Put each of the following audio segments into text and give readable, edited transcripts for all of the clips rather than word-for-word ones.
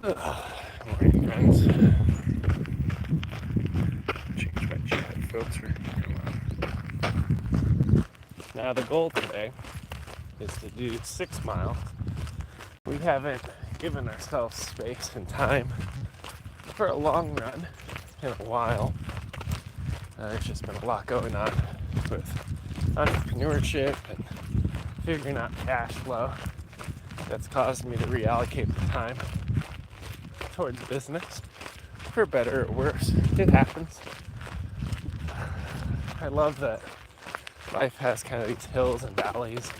Morning, friends. Change my chat filter. Now, the goal today is to do 6 miles. We haven't given ourselves space and time for a long run in a while. There's just been a lot going on with entrepreneurship and figuring out cash flow that's caused me to reallocate the time towards business, for better or worse. It happens. I love that life has kind of these hills and valleys,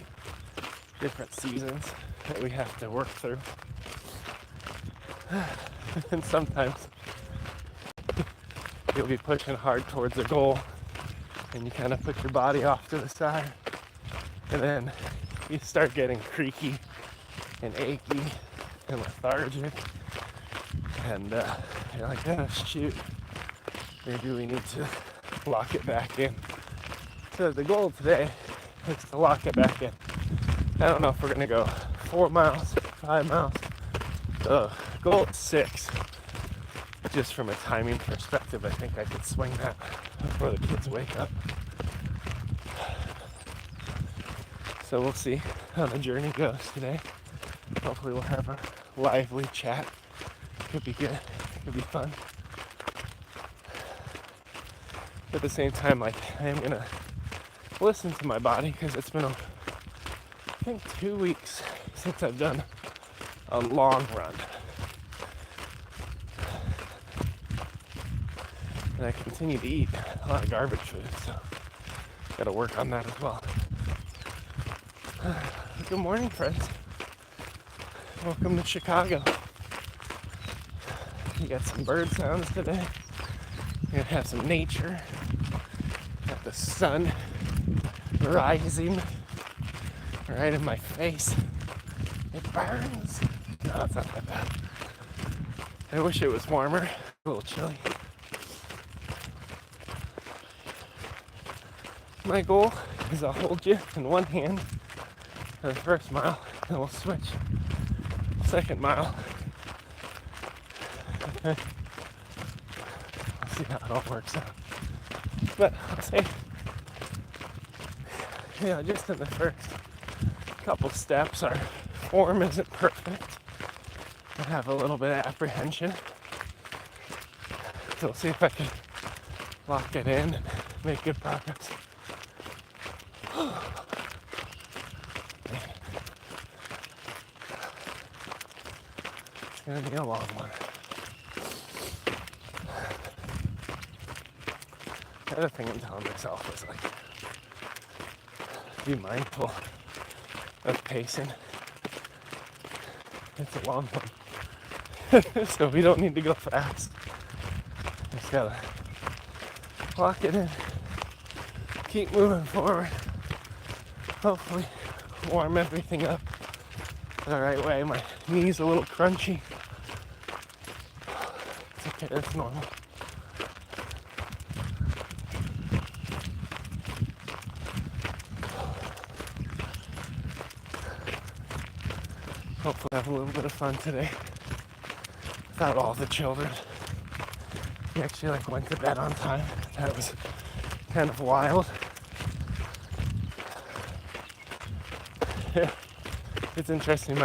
different seasons that we have to work through. And sometimes you'll be pushing hard towards a goal and you kind of put your body off to the side, and then you start getting creaky and achy and lethargic, and you're like, oh shoot, maybe we need to lock it back in. So the goal today is to lock it back in. I don't know if we're gonna go 4 miles, 5 miles. The goal is 6. Just from a timing perspective, I think I could swing that before the kids wake up. So we'll see how the journey goes today. Hopefully we'll have a lively chat. Could be good, could be fun. At the same time, like, I am gonna listen to my body, because it's been, I think, 2 weeks since I've done a long run. And I continue to eat a lot of garbage food, so gotta work on that as well. Good morning, friends. Welcome to Chicago. You got some bird sounds today. You're gonna have some nature. Got the sun rising right in my face. It burns. No, it's not that bad. I wish it was warmer. A little chilly. My goal is I'll hold you in one hand for the first mile, and we'll switch. Second mile. Okay. We'll see how it all works out. But I'll say, just in the first couple steps, our form isn't perfect. I have a little bit of apprehension. So we'll see if I can lock it in and make good progress. It's gonna be a long one. The other thing I'm telling myself is, like, be mindful of pacing. It's a long one. So we don't need to go fast. Just gotta lock it in. Keep moving forward. Hopefully warm everything up the right way. My knee's a little crunchy. It's okay, that's normal. Hopefully have a little bit of fun today without all the children. We actually went to bed on time. That was kind of wild. Yeah, it's interesting.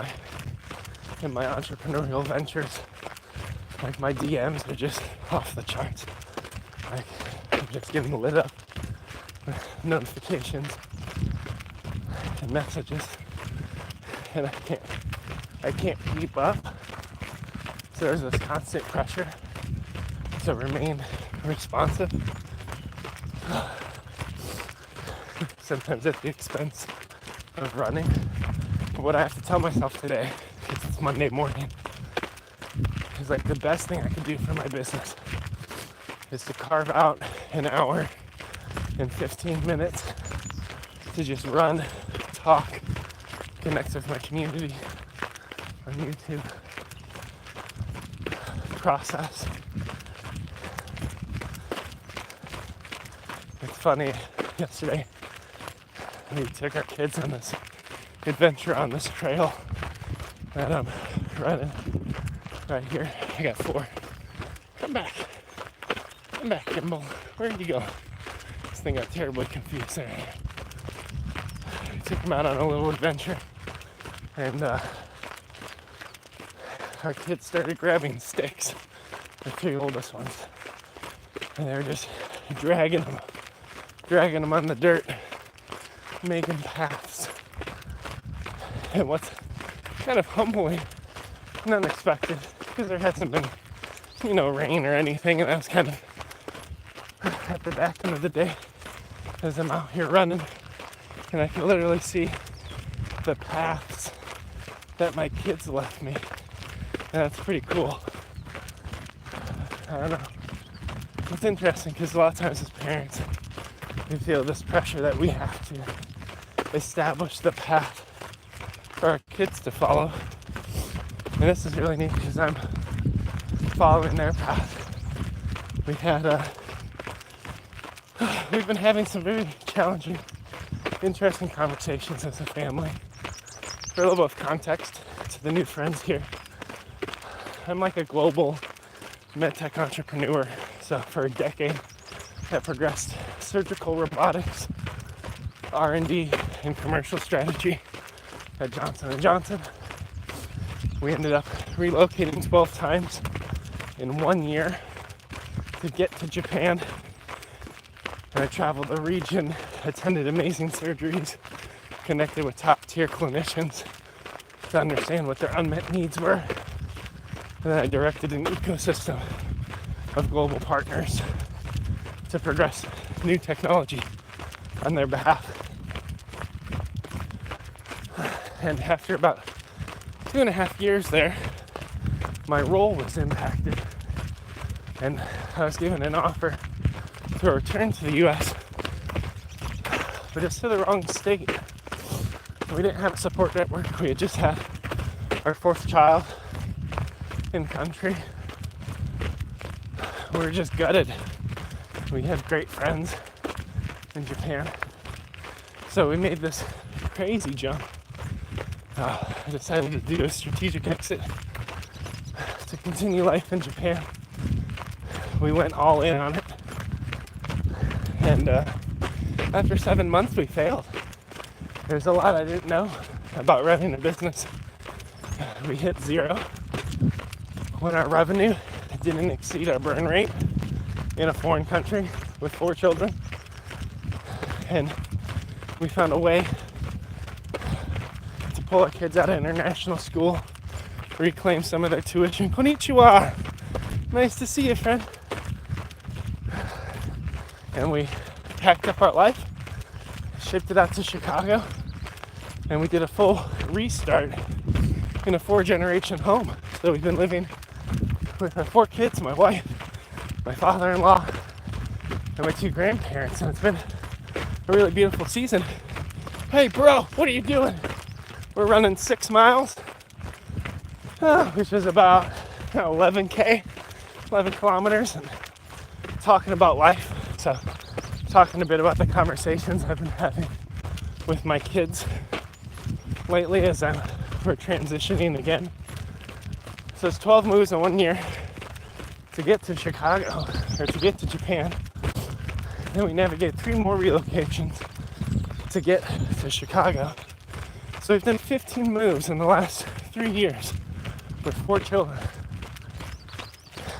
In my entrepreneurial ventures, my DMs are just off the charts. I'm just getting lit up with notifications and messages, and I can't keep up. So there's this constant pressure to remain responsive, sometimes at the expense of running. But what I have to tell myself today, because it's Monday morning, is the best thing I can do for my business is to carve out an hour and 15 minutes to just run, talk, connect with my community on YouTube, process. It's funny, yesterday we took our kids on this adventure on this trail that I'm running Right here, I got 4. Come back, Gimbal. Where'd you go? This thing got terribly confused there. I took him out on a little adventure, and our kids started grabbing sticks, the 3 oldest ones, and they were just dragging them on the dirt, making paths. And what's kind of humbling and unexpected, because there hasn't been, rain or anything, and that was kind of at the back end of the day as I'm out here running, and I can literally see the paths that my kids left me. And that's pretty cool. I don't know. It's interesting because a lot of times as parents, we feel this pressure that we have to establish the path for our kids to follow. And this is really neat because I'm following their path. We've been having some very challenging, interesting conversations as a family. For a little bit of context to the new friends here, I'm like a global medtech entrepreneur. So for a decade, I progressed surgical robotics, R&D, and commercial strategy at Johnson & Johnson. We ended up relocating 12 times in 1 year to get to Japan. And I traveled the region, attended amazing surgeries, connected with top-tier clinicians to understand what their unmet needs were. And then I directed an ecosystem of global partners to progress new technology on their behalf. And after about 2.5 years there, my role was impacted, and I was given an offer to return to the US, but it's to the wrong state. We didn't have a support network. We had just had our 4th child in country. We were just gutted. We had great friends in Japan, so we made this crazy jump. I decided to do a strategic exit to continue life in Japan. We went all in on it, and after 7 months we failed. There's a lot I didn't know about running a business. We hit 0 when our revenue didn't exceed our burn rate in a foreign country with 4 children. And we found a way to pull our kids out of international school, reclaim some of their tuition. Konnichiwa! Nice to see you, friend. And we packed up our life, shipped it out to Chicago, and we did a full restart in a 4-generation home. So we've been living with our 4 kids, my wife, my father-in-law, and my 2 grandparents, and it's been a really beautiful season. Hey bro, what are you doing? We're running 6 miles, which is about 11 kilometers, and talking about life. So talking a bit about the conversations I've been having with my kids lately as we're transitioning again. So it's 12 moves in 1 year to get to Chicago, or to get to Japan. Then we navigate 3 more relocations to get to Chicago. So we've done 15 moves in the last 3 years with 4 children.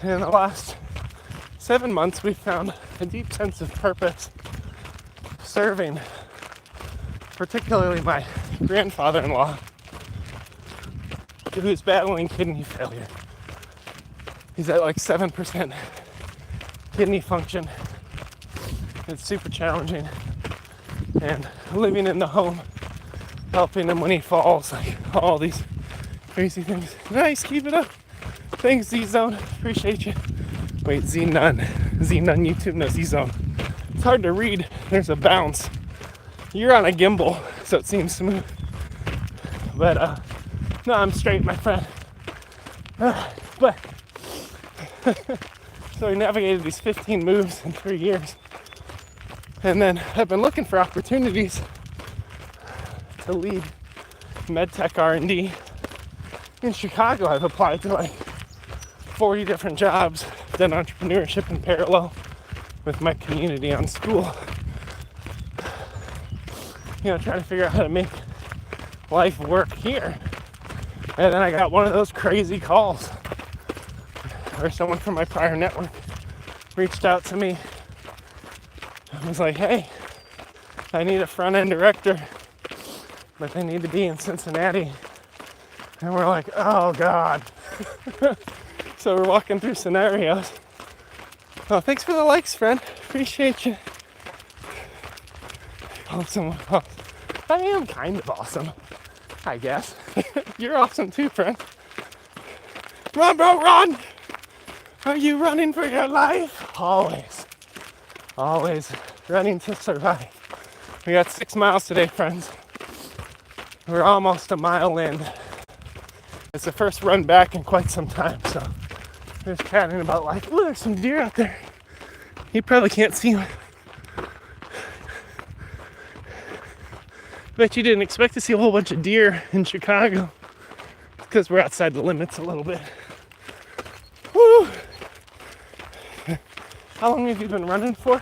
And in the last 7 months, we've found a deep sense of purpose serving, particularly my grandfather-in-law, who's battling kidney failure. He's at like 7% kidney function. It's super challenging. And living in the home, helping him when he falls, like all these crazy things. Nice, keep it up. Thanks, Z-Zone. Appreciate you. Wait, Z-Nun YouTube? No, Z-Zone. It's hard to read. There's a bounce. You're on a gimbal, so it seems smooth. But, no, I'm straight, my friend. But, so we navigated these 15 moves in 3 years. And then I've been looking for opportunities to lead medtech R&D in Chicago. I've applied to like 40 different jobs, done entrepreneurship in parallel with my community on Skool. You know, trying to figure out how to make life work here. And then I got one of those crazy calls where someone from my prior network reached out to me and was like, hey, I need a front-end director, but they need to be in Cincinnati. And we're like, oh God. So we're walking through scenarios. Oh, thanks for the likes, friend. Appreciate you. Awesome. Oh, I am kind of awesome, I guess. You're awesome too, friend. Run, bro, run! Are you running for your life? Always. Always running to survive. We got 6 miles today, friends. We're almost a mile in. It's the first run back in quite some time, so we're just chatting about life. Ooh, there's some deer out there. You probably can't see them. Bet you didn't expect to see a whole bunch of deer in Chicago. Because we're outside the limits a little bit. Woo! How long have you been running for?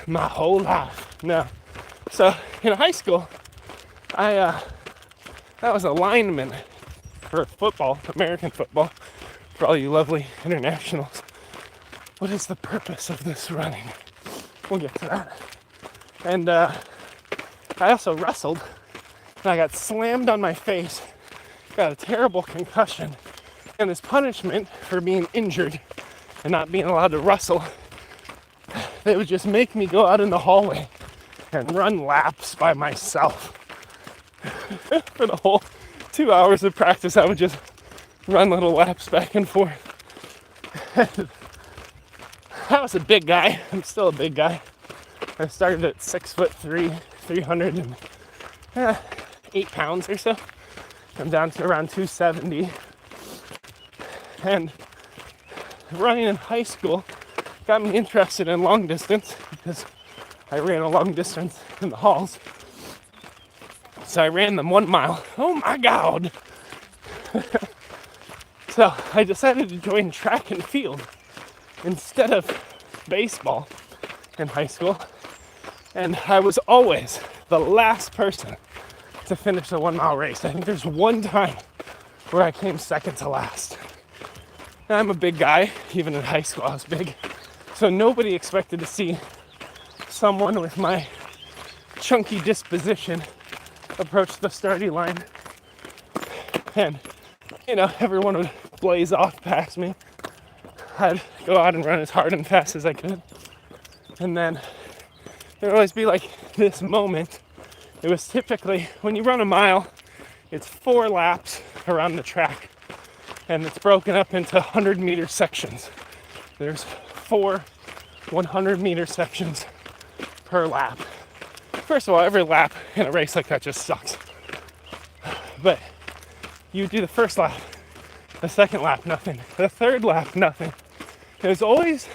My whole life. No. So in high school, I was a lineman for football, American football, for all you lovely internationals. What is the purpose of this running? We'll get to that. And I also wrestled, and I got slammed on my face, got a terrible concussion, and as punishment for being injured and not being allowed to wrestle, they would just make me go out in the hallway and run laps by myself. For the whole 2 hours of practice, I would just run little laps back and forth. I was a big guy. I'm still a big guy. I started at 6'3", 308 pounds or so. I'm down to around 270. And running in high school got me interested in long distance because I ran a long distance in the halls. So I ran them 1 mile. Oh my God. So I decided to join track and field instead of baseball in high school. And I was always the last person to finish the 1 mile race. I think there's one time where I came second to last. And I'm a big guy, even in high school I was big. So nobody expected to see someone with my chunky disposition approach the starting line. And, you know, everyone would blaze off past me. I'd go out and run as hard and fast as I could. And then there'd always be like this moment. It was typically, when you run a mile, it's 4 laps around the track. And it's broken up into 100-meter sections. There's 4 100-meter sections per lap. First of all, every lap in a race like that just sucks. But you do the first lap, the second lap, nothing. The third lap, nothing. There's always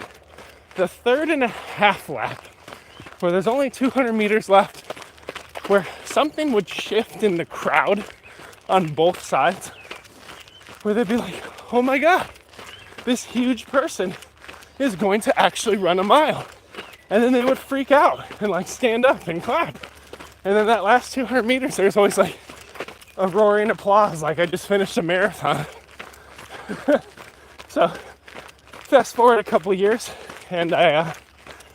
the 3.5 lap where there's only 200 meters left, where something would shift in the crowd on both sides, where they'd be like, oh my God, this huge person is going to actually run a mile. And then they would freak out and like stand up and clap. And then that last 200 meters, there's always like a roaring applause, like I just finished a marathon. So fast forward a couple of years, and I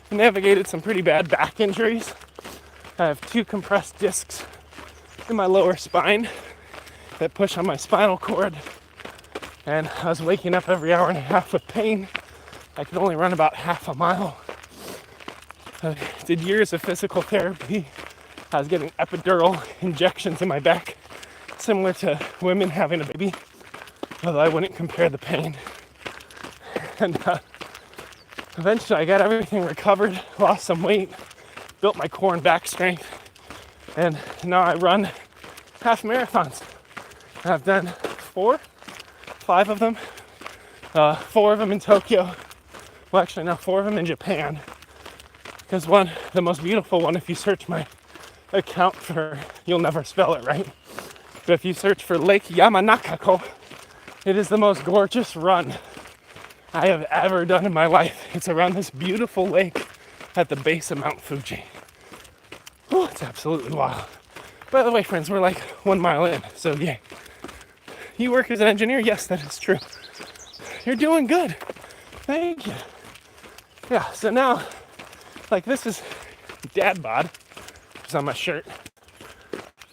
navigated some pretty bad back injuries. I have 2 compressed discs in my lower spine that push on my spinal cord. And I was waking up every hour and a half with pain. I could only run about half a mile. I did years of physical therapy. I was getting epidural injections in my back, similar to women having a baby, although I wouldn't compare the pain. And eventually I got everything recovered, lost some weight, built my core and back strength, and now I run half marathons. I've done 5 of them, 4 of them in Tokyo. Well, actually, now 4 of them in Japan. Because the most beautiful one, if you search my account for, you'll never spell it right, but if you search for Lake Yamanakako It is the most gorgeous run I have ever done in my life. It's around this beautiful lake at the base of Mount Fuji. Oh, it's absolutely wild. By the way, friends, we're like 1 mile in, so yay. You work as an engineer? Yes, that is true. You're doing good. Thank you. Yeah, so now, like, this is dad bod. It's on my shirt.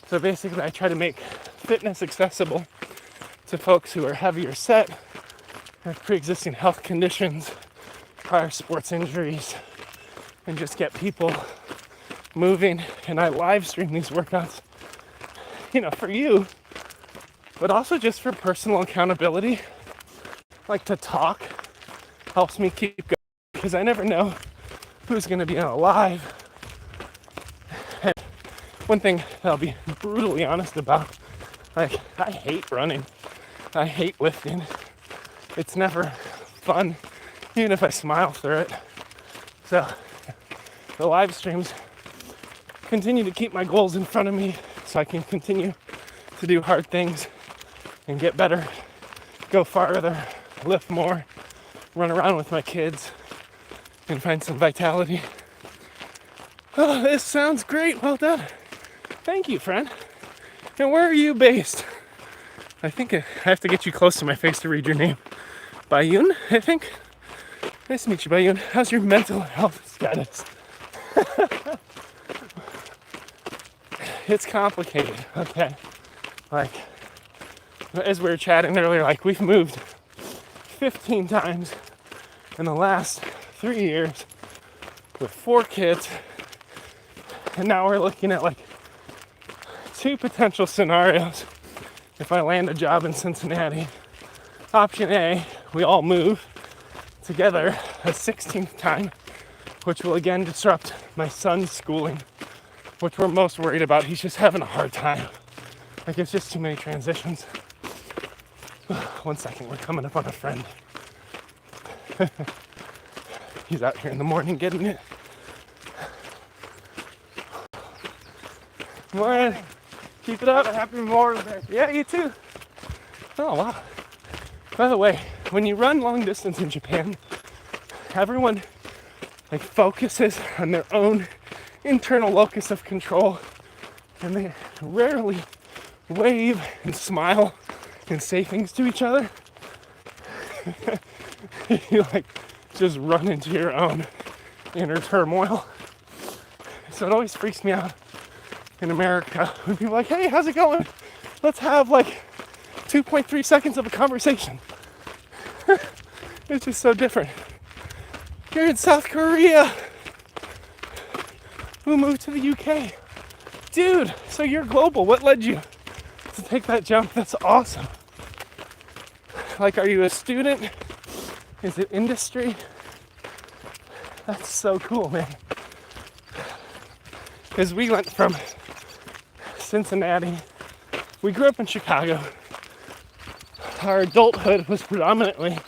So basically, I try to make fitness accessible to folks who are heavier set, have pre-existing health conditions, prior sports injuries, and just get people moving. And I live stream these workouts, for you, but also just for personal accountability. Like, to talk helps me keep going because I never know who's going to be on a live. And one thing that I'll be brutally honest about, like, I hate running. I hate lifting. It's never fun, even if I smile through it. So the live streams continue to keep my goals in front of me so I can continue to do hard things and get better, go farther, lift more, run around with my kids, and find some vitality. Oh, this sounds great. Well done. Thank you, friend. And where are you based? I think I have to get you close to my face to read your name. Bayun, I think. Nice to meet you, Bayun. How's your mental health status? It's complicated, okay? Like, as we were chatting earlier, like, we've moved 15 times in the last 3 years with 4 kids. And now we're looking at, like, 2 potential scenarios if I land a job in Cincinnati. Option A, we all move together a 16th time, which will again disrupt my son's schooling, which we're most worried about. He's just having a hard time. Like, it's just too many transitions. 1 second, we're coming up on a friend. He's out here in the morning getting it. Morning. Keep it up. Happy Memorial Day. Yeah, you too. Oh, wow. By the way, when you run long distance in Japan, everyone, like, focuses on their own internal locus of control, and they rarely wave and smile and say things to each other. You, like, just run into your own inner turmoil. So it always freaks me out in America when people are like, hey, how's it going? Let's have, like, 2.3 seconds of a conversation. It's just so different. You're in South Korea. Who moved to the UK? Dude, so you're global. What led you to take that jump? That's awesome. Like, are you a student? Is it industry? That's so cool, man. Because we went from Cincinnati. We grew up in Chicago. Our adulthood was predominantly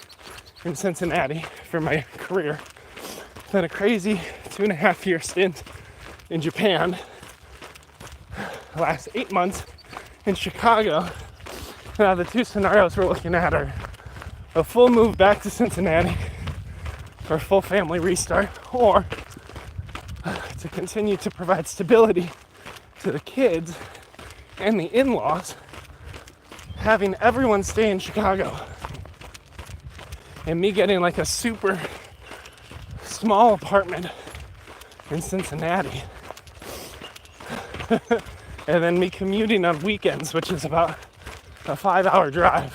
in Cincinnati for my career. Then a crazy 2.5-year stint in Japan. The last 8 months in Chicago. Now the 2 scenarios we're looking at are a full move back to Cincinnati or a full family restart, or to continue to provide stability to the kids and the in-laws, having everyone stay in Chicago and me getting, like, a super small apartment in Cincinnati. And then me commuting on weekends, which is about a 5-hour drive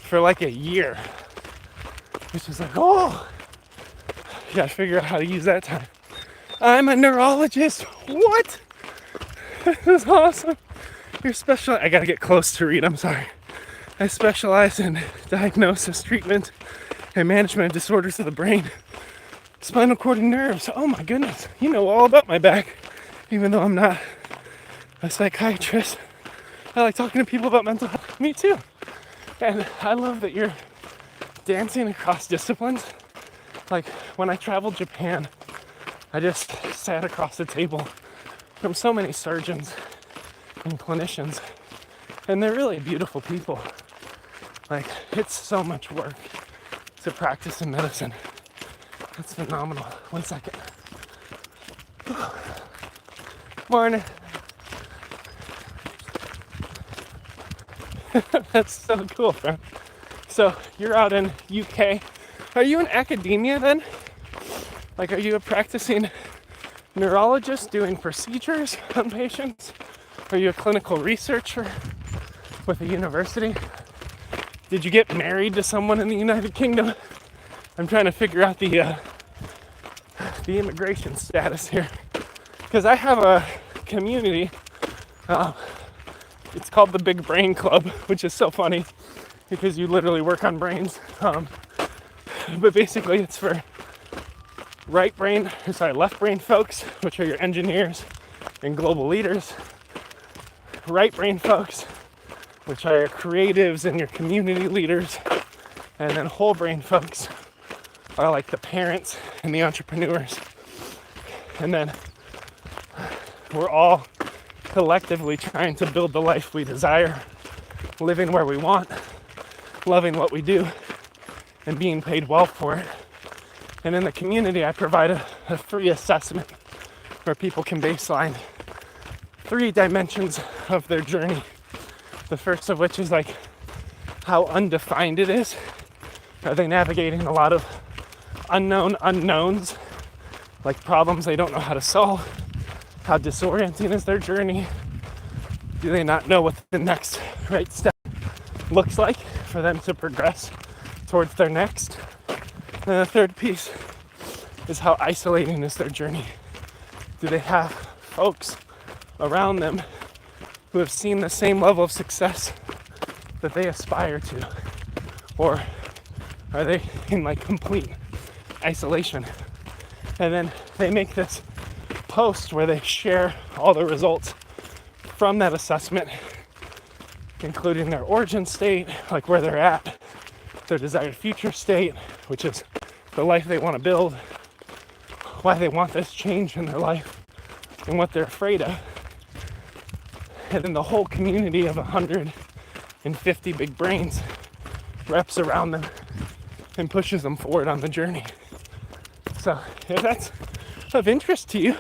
for like a year. Which is like, oh, you gotta figure out how to use that time. I'm a neurologist. What? That's awesome. You're special. I gotta get close to read. I'm sorry. I specialize in diagnosis, treatment, and management of disorders of the brain, spinal cord, and nerves. Oh my goodness. You know all about my back, even though I'm not a psychiatrist. I like talking to people about mental health. Me too. And I love that you're dancing across disciplines. Like, when I traveled Japan, I just sat across the table from so many surgeons and clinicians, and they're really beautiful people. Like, it's so much work to practice in medicine. That's phenomenal. 1 second. Morning. That's so cool, friend. So you're out in UK. Are you in academia then? Like, are you a practicing neurologist doing procedures on patients? Are you a clinical researcher with a university? Did you get married to someone in the United Kingdom? I'm trying to figure out the immigration status here. Because I have a community, it's called the Big Brain Club, which is so funny because you literally work on brains. But basically it's for left brain folks, which are your engineers and global leaders. Right brain folks, which are your creatives and your community leaders. And then whole brain folks are like the parents and the entrepreneurs. And then we're all collectively trying to build the life we desire, living where we want, loving what we do, and being paid well for it. And in the community, I provide a free assessment where people can baseline 3 dimensions of their journey. The first of which is like how undefined it is. Are they navigating a lot of unknown unknowns, like problems they don't know how to solve? How disorienting is their journey? Do they not know what the next right step looks like for them to progress towards their next? And the third piece is how isolating is their journey? Do they have folks around them who have seen the same level of success that they aspire to? Or are they in like complete isolation? And then they make this post where they share all the results from that assessment, including their origin state, like where they're at, their desired future state, which is the life they want to build, why they want this change in their life, and what they're afraid of. And then the whole community of 150 big brains wraps around them and pushes them forward on the journey. So if that's of interest to you,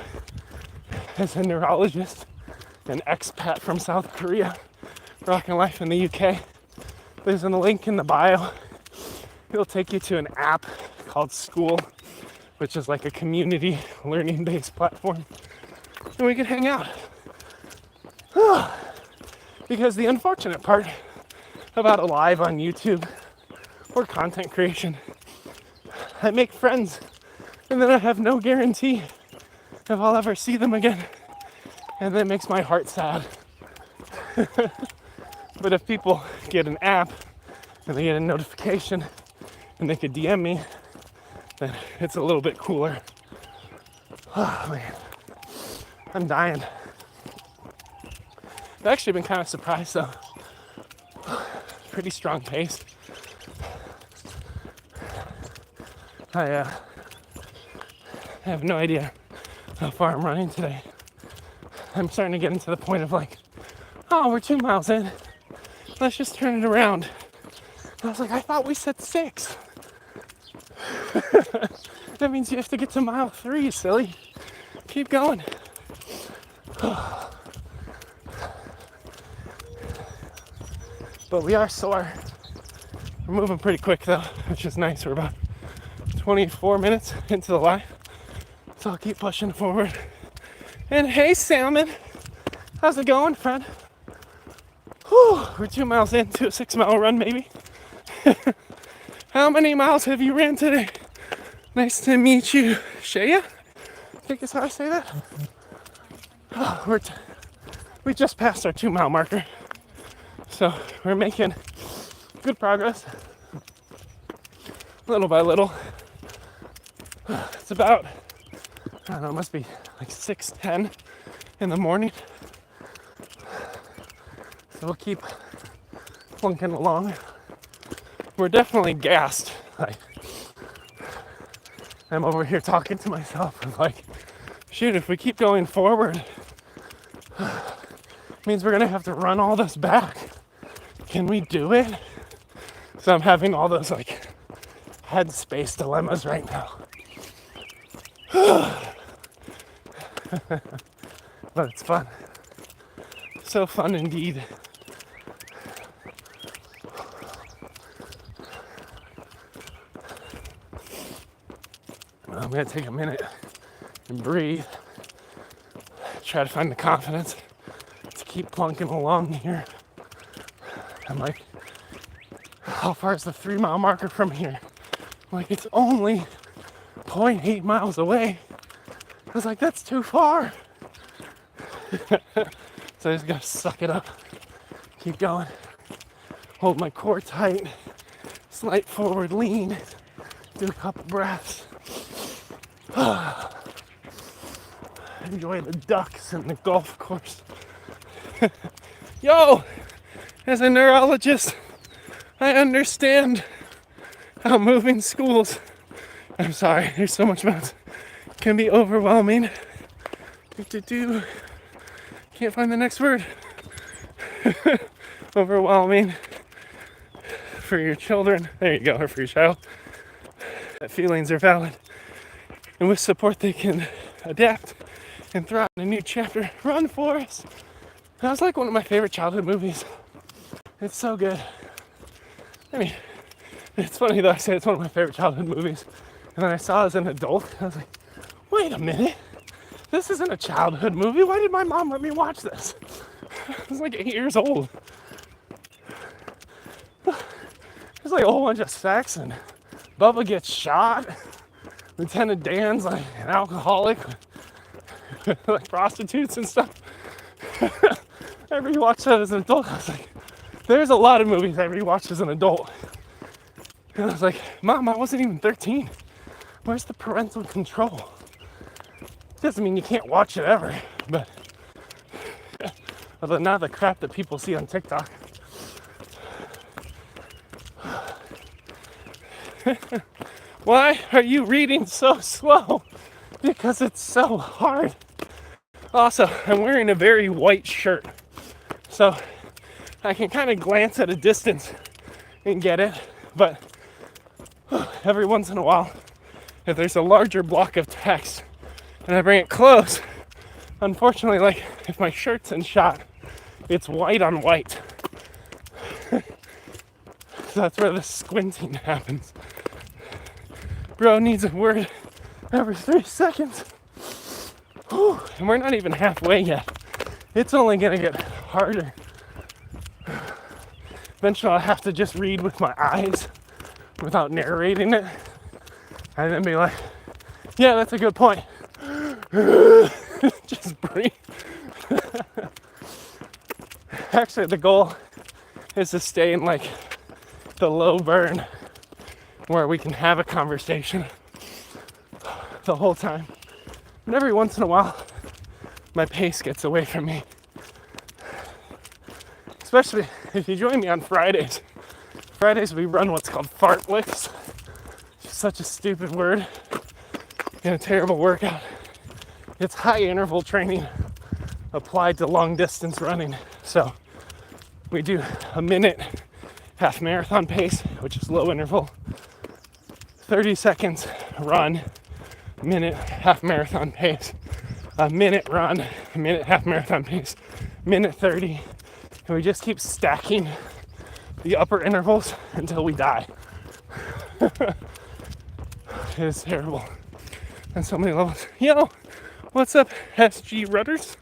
as a neurologist, an expat from South Korea, rocking life in the UK, there's a link in the bio. It'll take you to an app called Skool, which is like a community learning-based platform, and we can hang out. Because the unfortunate part about a live on YouTube or content creation, I make friends and then I have no guarantee if I'll ever see them again, and that makes my heart sad. But if people get an app and they get a notification and they could DM me, then it's a little bit cooler. Oh man, I'm dying. I've actually been kind of surprised though. Pretty strong pace. I have no idea how far I'm running today. I'm starting to get into the point of like, oh, we're 2 miles in. Let's just turn it around. And I was like, I thought we said 6. That means you have to get to mile 3, silly. Keep going. But we are sore. We're moving pretty quick though, which is nice. We're about 24 minutes into the live. So I'll keep pushing forward. And hey, Salmon. How's it going, friend? Whew, we're 2 miles into a 6-mile run, maybe. How many miles have you ran today? Nice to meet you. Shaya? I think is how I say that. Oh, we just passed our 2-mile marker. So we're making good progress. Little by little. It's about, I don't know, it must be like 6:10 in the morning. So we'll keep plunking along. We're definitely gassed. Like, I'm over here talking to myself. I'm like, shoot, if we keep going forward, it means we're gonna have to run all this back. Can we do it? So I'm having all those like headspace dilemmas right now. But it's fun. So fun indeed. I'm gonna take a minute and breathe. Try to find the confidence to keep plunking along here. I'm like, how far is the 3 mile marker from here? I'm like, it's only 0.8 miles away. I was like, that's too far. So I just gotta suck it up. Keep going. Hold my core tight. Slight forward lean. Do a couple breaths. Enjoy the ducks and the golf course. Yo, as a neurologist, I understand how moving schools, I'm sorry, there's so much mouth, can be overwhelming. Can't find the next word. Overwhelming for your children. There you go, or for your child. That feelings are valid. And with support, they can adapt and thrive in a new chapter. Run, Forrest! That was like one of my favorite childhood movies. It's so good. I mean, it's funny though, I say it's one of my favorite childhood movies. And then I saw it as an adult, and I was like, wait a minute. This isn't a childhood movie. Why did my mom let me watch this? I was like 8 years old. There's like a whole bunch of sex, and Bubba gets shot. Lieutenant Dan's like an alcoholic, like prostitutes and stuff. I rewatched that as an adult. I was like, there's a lot of movies I rewatched as an adult. And I was like, Mom, I wasn't even 13. Where's the parental control? Doesn't mean you can't watch it ever, but although not the crap that people see on TikTok. Why are you reading so slow? Because it's so hard. Also, I'm wearing a very white shirt, so I can kind of glance at a distance and get it, but every once in a while, if there's a larger block of text and I bring it close, unfortunately, like if my shirt's in shot, it's white on white. So that's where the squinting happens. Bro needs a word every 3 seconds. Whew, and we're not even halfway yet. It's only gonna get harder. Eventually I'll have to just read with my eyes without narrating it. And then be like, yeah, that's a good point. Just breathe. Actually, the goal is to stay in like the low burn where we can have a conversation the whole time. And every once in a while, my pace gets away from me. Especially if you join me on Fridays. Fridays we run what's called fartlifts. Such a stupid word and a terrible workout. It's high interval training applied to long distance running. So we do a minute half marathon pace, which is low interval, 30 seconds run, minute half marathon pace, a minute run, a minute half marathon pace, minute 30, and we just keep stacking the upper intervals until we die. It is terrible on so many levels. Yo, what's up, SG Rudders?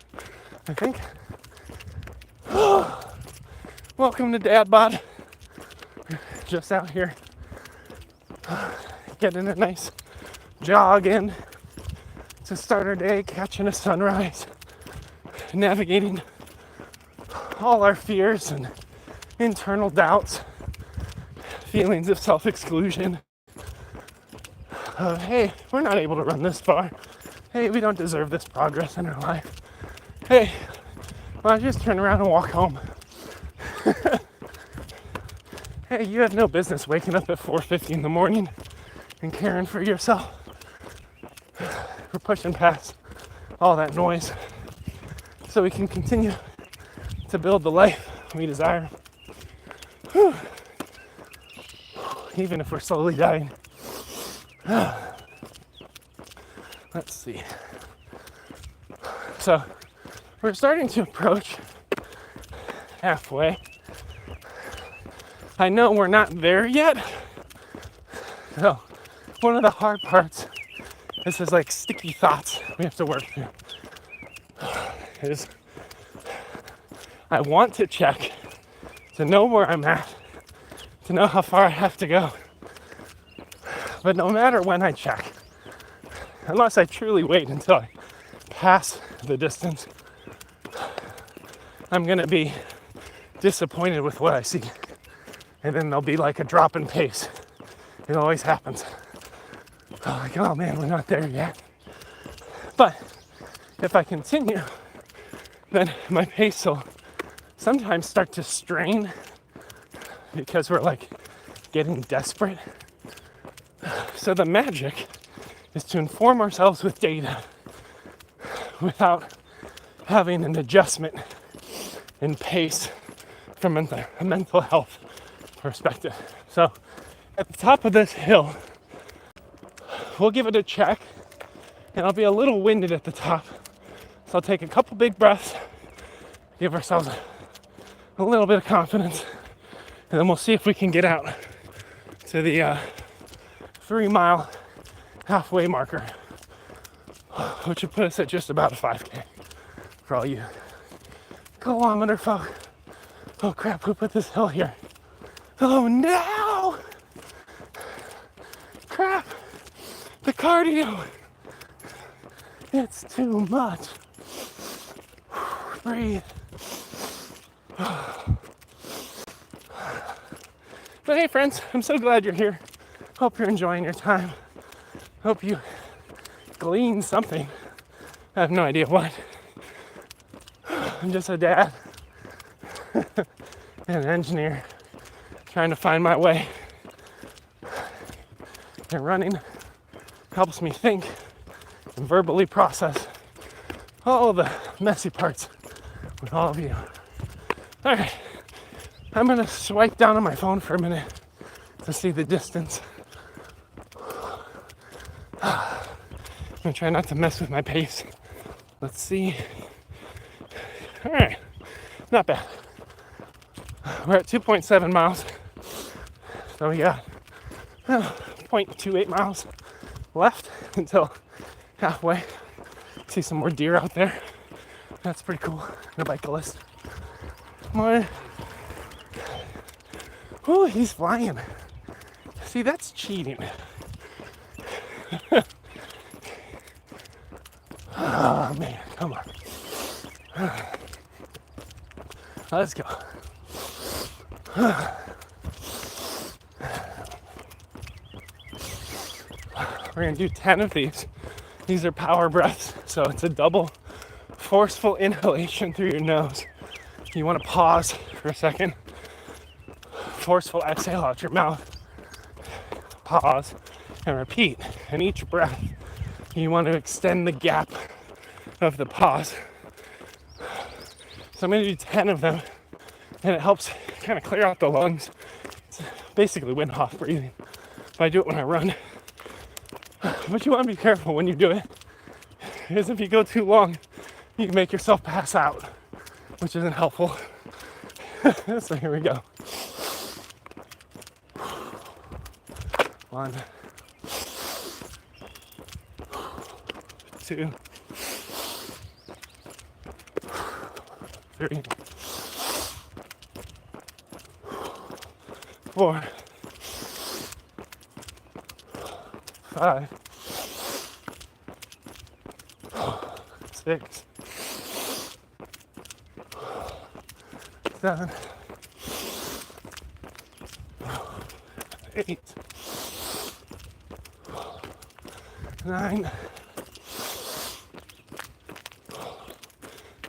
I think. Welcome to Dad Bod. Just out here getting a nice jog in to start our day, catching a sunrise, navigating all our fears and internal doubts, feelings of self-exclusion. Hey, we're not able to run this far. Hey, we don't deserve this progress in our life. Hey, why don't you just turn around and walk home? Hey, you have no business waking up at 4:50 in the morning and caring for yourself. We're pushing past all that noise so we can continue to build the life we desire. Whew. even if we're slowly dying. Let's see. So we're starting to approach halfway. I know we're not there yet. So one of the hard parts is like sticky thoughts we have to work through. Is I want to check to know where I'm at, to know how far I have to go. But no matter when I check, unless I truly wait until I pass the distance, I'm gonna be disappointed with what I see. And then there'll be like a drop in pace. It always happens. Like, oh man, we're not there yet. But if I continue, then my pace will sometimes start to strain because we're like getting desperate. So the magic is to inform ourselves with data without having an adjustment in pace from a mental health perspective. So at the top of this hill, we'll give it a check, and I'll be a little winded at the top. So I'll take a couple big breaths, give ourselves a little bit of confidence, and then we'll see if we can get out to the 3 mile halfway marker, which would put us at just about a 5K for all you kilometer folk. Oh crap, who put this hill here? Oh no! Crap! The cardio! It's too much. Breathe. But hey friends, I'm so glad you're here. Hope you're enjoying your time. Hope you glean something. I have no idea what. I'm just a dad and an engineer trying to find my way. And running helps me think and verbally process all the messy parts with all of you. All right, I'm gonna swipe down on my phone for a minute to see the distance. I'm gonna try not to mess with my pace. Let's see. All right, not bad. We're at 2.7 miles. So we got 0.28 miles left until halfway. See some more deer out there. That's pretty cool. No bicyclist. More. Oh, he's flying. See, that's cheating. Oh man, come on. Let's go. We're gonna do 10 of these. These are power breaths, so it's a double forceful inhalation through your nose. You want to pause for a second. Forceful exhale out your mouth. Pause and repeat. And each breath, you want to extend the gap of the pause. So I'm going to do 10 of them, and it helps kind of clear out the lungs. It's basically Wim Hof breathing. But I do it when I run. But you want to be careful when you do it, because if you go too long, you can make yourself pass out, which isn't helpful. So here we go. 1, 2, 3, 4, 5, 6, 7, 8, 9,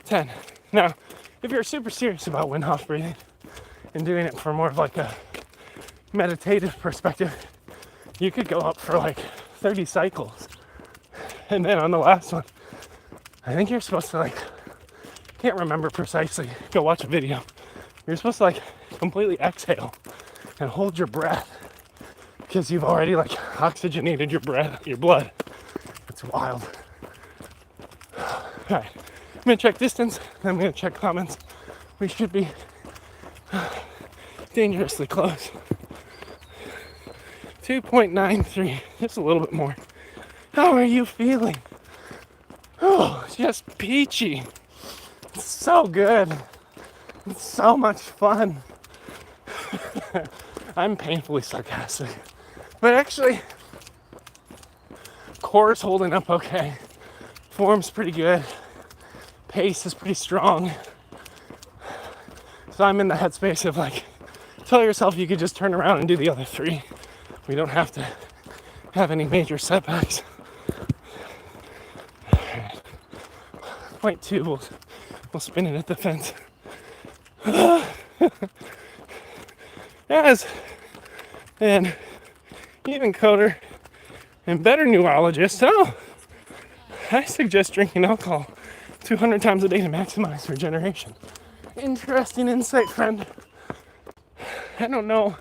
10. Now, if you're super serious about Wim Hof breathing and doing it for more of like a meditative perspective, you could go up for like 30 cycles. And then on the last one, I think you're supposed to like, can't remember precisely, go watch a video. You're supposed to like completely exhale and hold your breath because you've already like oxygenated your blood. It's wild. All right, I'm gonna check distance, then I'm gonna check comments. We should be dangerously close. 2.93, just a little bit more. How are you feeling? Oh, just peachy. It's so good. It's so much fun. I'm painfully sarcastic. But actually, core's holding up okay. Form's pretty good. Pace is pretty strong. So I'm in the headspace of like, tell yourself you could just turn around and do the other 3. We don't have to have any major setbacks. Point 2, we'll spin it at the fence. As an even coder and better neurologist, so I suggest drinking alcohol 200 times a day to maximize regeneration. Interesting insight, friend. I don't know.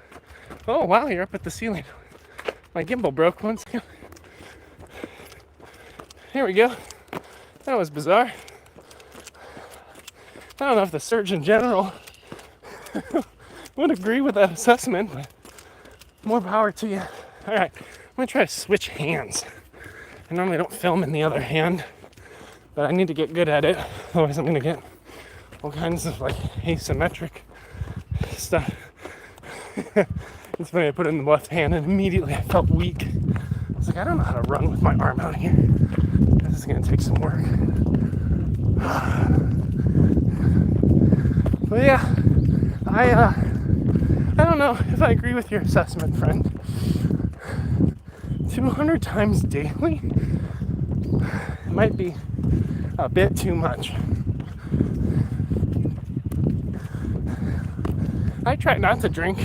Oh, wow, you're up at the ceiling. My gimbal broke once again. Here we go. That was bizarre. I don't know if the Surgeon General would agree with that assessment, but more power to you. All right, I'm gonna try to switch hands. I normally don't film in the other hand, but I need to get good at it. Otherwise I'm gonna get all kinds of like asymmetric stuff. It's funny, I put it in the left hand and immediately I felt weak. I was like, I don't know how to run with my arm out here. This is gonna take some work. But yeah, I don't know if I agree with your assessment, friend. 200 times daily might be a bit too much. I try not to drink.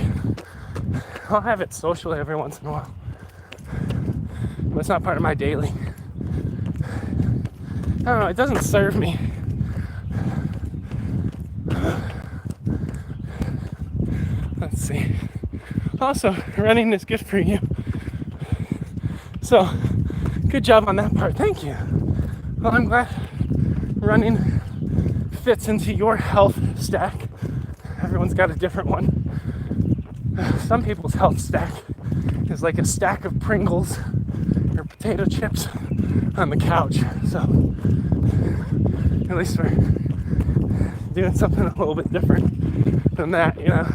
I'll have it socially every once in a while, but it's not part of my daily. I don't know, it doesn't serve me. Let's see. Also, running is good for you. So, good job on that part. Thank you. Well, I'm glad running fits into your health stack. Everyone's got a different one. Some people's health stack is like a stack of Pringles or potato chips on the couch. So, at least we're doing something a little bit different than that, you know.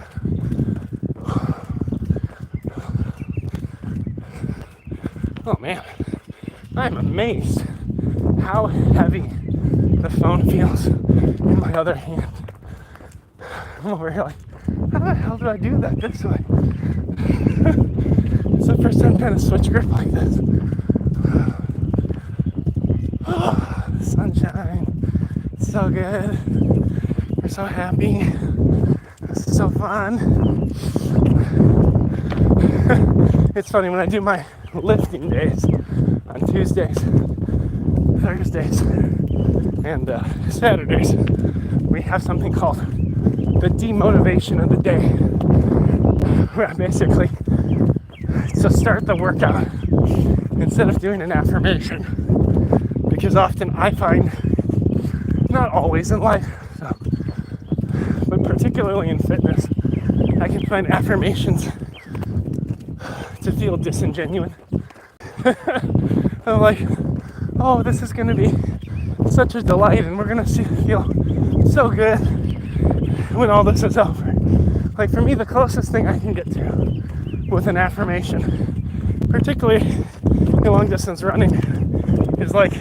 Oh man, I'm amazed how heavy the phone feels in my other hand. I'm over here like, how the hell do I do that this way? It's the first time trying to switch grip like this. Oh, the sunshine, it's so good. We're so happy. This is so fun. It's funny when I do my lifting days on Tuesdays, Thursdays, and Saturdays, we have something called the demotivation of the day, where basically to start the workout instead of doing an affirmation, because often I find, not always in life, so, but particularly in fitness, I can find affirmations to feel disingenuous. I'm like, oh, this is going to be such a delight, and we're going to feel so good when all this is over. Like for me, the closest thing I can get to with an affirmation, particularly in long distance running, is like,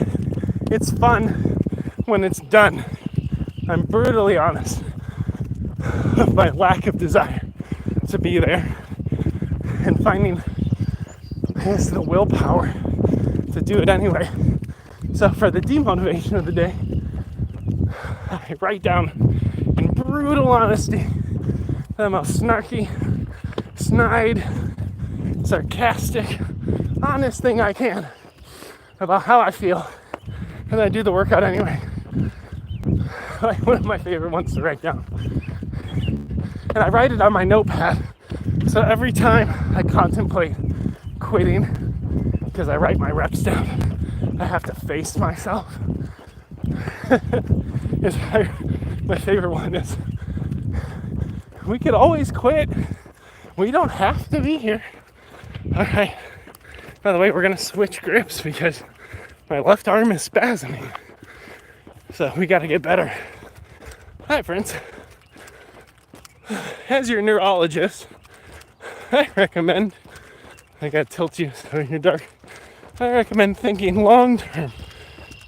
it's fun when it's done. I'm brutally honest of my lack of desire to be there, and finding the willpower to do it anyway. So for the demotivation of the day, I write down in brutal honesty the most snarky, snide, sarcastic, honest thing I can about how I feel, and then I do the workout anyway. Like one of my favorite ones to write down. And I write it on my notepad, so every time I contemplate quitting because I write my reps down. I have to face myself. My favorite one is, we could always quit. We don't have to be here. All right. By the way, we're going to switch grips because my left arm is spasming. So we got to get better. Hi, friends. As your neurologist, I recommend, I got to tilt you so you're dark. I recommend thinking long-term,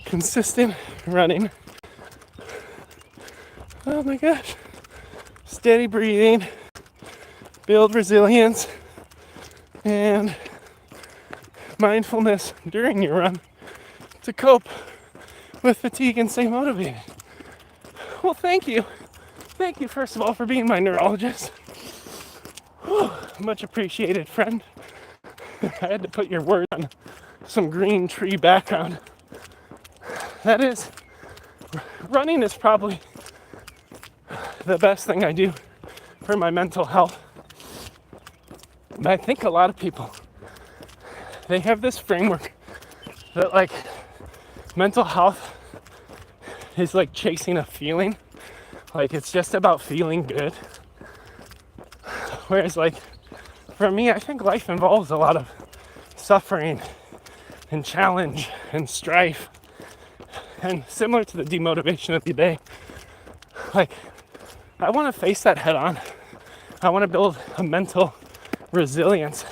consistent running. Oh my gosh. Steady breathing, build resilience, and mindfulness during your run to cope with fatigue and stay motivated. Well, thank you. Thank you, first of all, for being my neurologist. Whew, much appreciated, friend. I had to put your word on some green tree background. That is, running is probably the best thing I do for my mental health. But I think a lot of people, they have this framework that like mental health is like chasing a feeling. Like it's just about feeling good. Whereas like for me, I think life involves a lot of suffering and challenge and strife. And similar to the demotivation of the day, like I want to face that head on. I want to build a mental resilience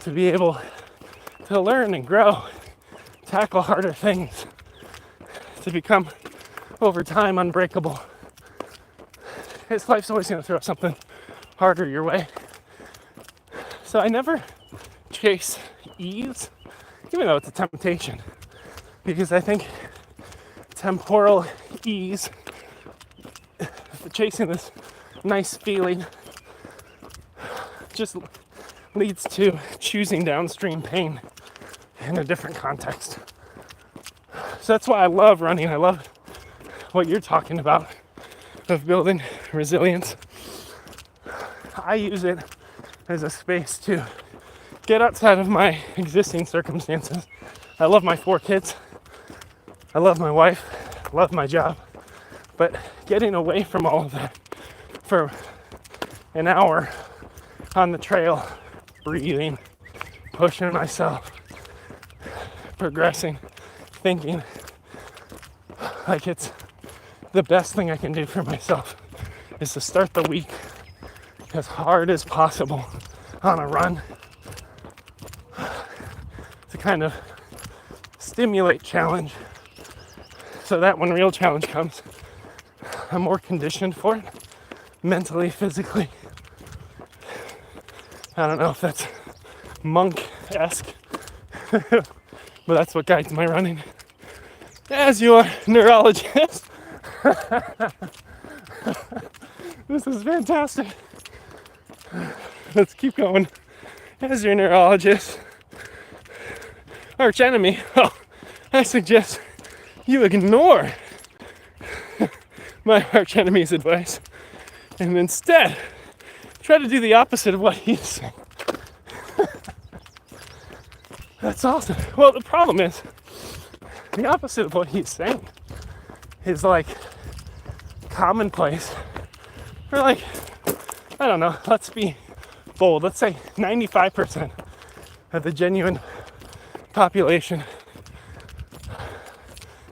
to be able to learn and grow, tackle harder things, to become over time unbreakable. His life's always going to throw something harder your way. So I never chase ease, even though it's a temptation, because I think temporal ease, chasing this nice feeling, just leads to choosing downstream pain in a different context. So that's why I love running. I love what you're talking about of building resilience. I use it as a space to get outside of my existing circumstances. I love my 4 kids. I love my wife. I love my job. But getting away from all of that for an hour on the trail, breathing, pushing myself, progressing, thinking like it's the best thing I can do for myself is to start the week as hard as possible on a run to kind of stimulate challenge so that when real challenge comes, I'm more conditioned for it, mentally, physically. I don't know if that's monk-esque, but that's what guides my running. As your neurologist, this is fantastic. Let's keep going. As your neurologist, arch enemy, I suggest you ignore my arch enemy's advice and instead try to do the opposite of what he's saying. That's awesome. Well, the problem is the opposite of what he's saying is like commonplace. Or like, I don't know, let's be bold. Let's say 95% of the genuine population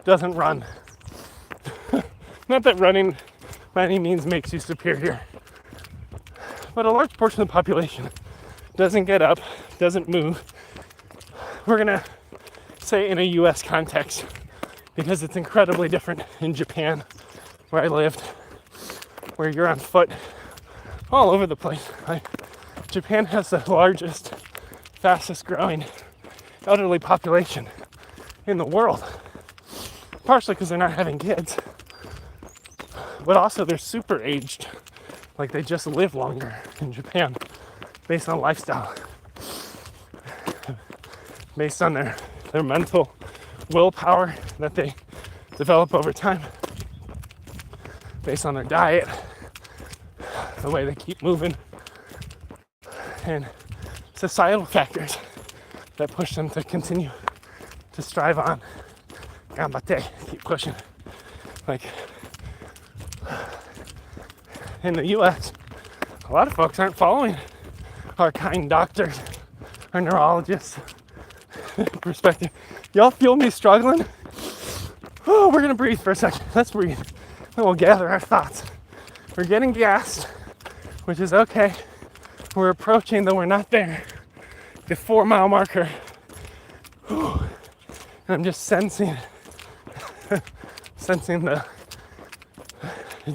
doesn't run. Not that running by any means makes you superior, but a large portion of the population doesn't get up, doesn't move. We're gonna say in a US context, because it's incredibly different in Japan, where I lived, where you're on foot all over the place. Japan has the largest, fastest growing elderly population in the world, partially because they're not having kids, but also they're super aged, like they just live longer in Japan based on lifestyle, based on their mental willpower that they develop over time, based on their diet, the way they keep moving, and societal factors that push them to continue to strive on. Gambate, keep pushing. Like, in the US, a lot of folks aren't following our kind doctors, our neurologists perspective. Y'all feel me struggling? Oh, we're gonna breathe for a second. Let's breathe. Then we'll gather our thoughts. We're getting gassed, which is okay. We're approaching, though we're not there, the 4-mile marker. And I'm just sensing the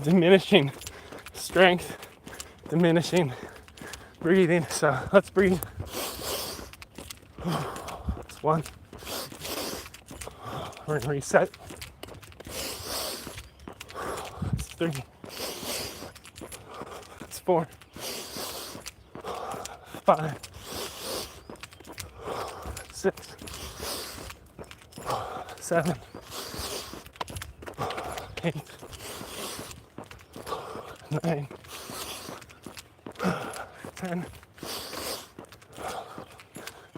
diminishing strength, diminishing breathing. So let's breathe. That's 1. We're gonna reset. That's 3. That's 4. 5. 6. 7. 8. 9. 10.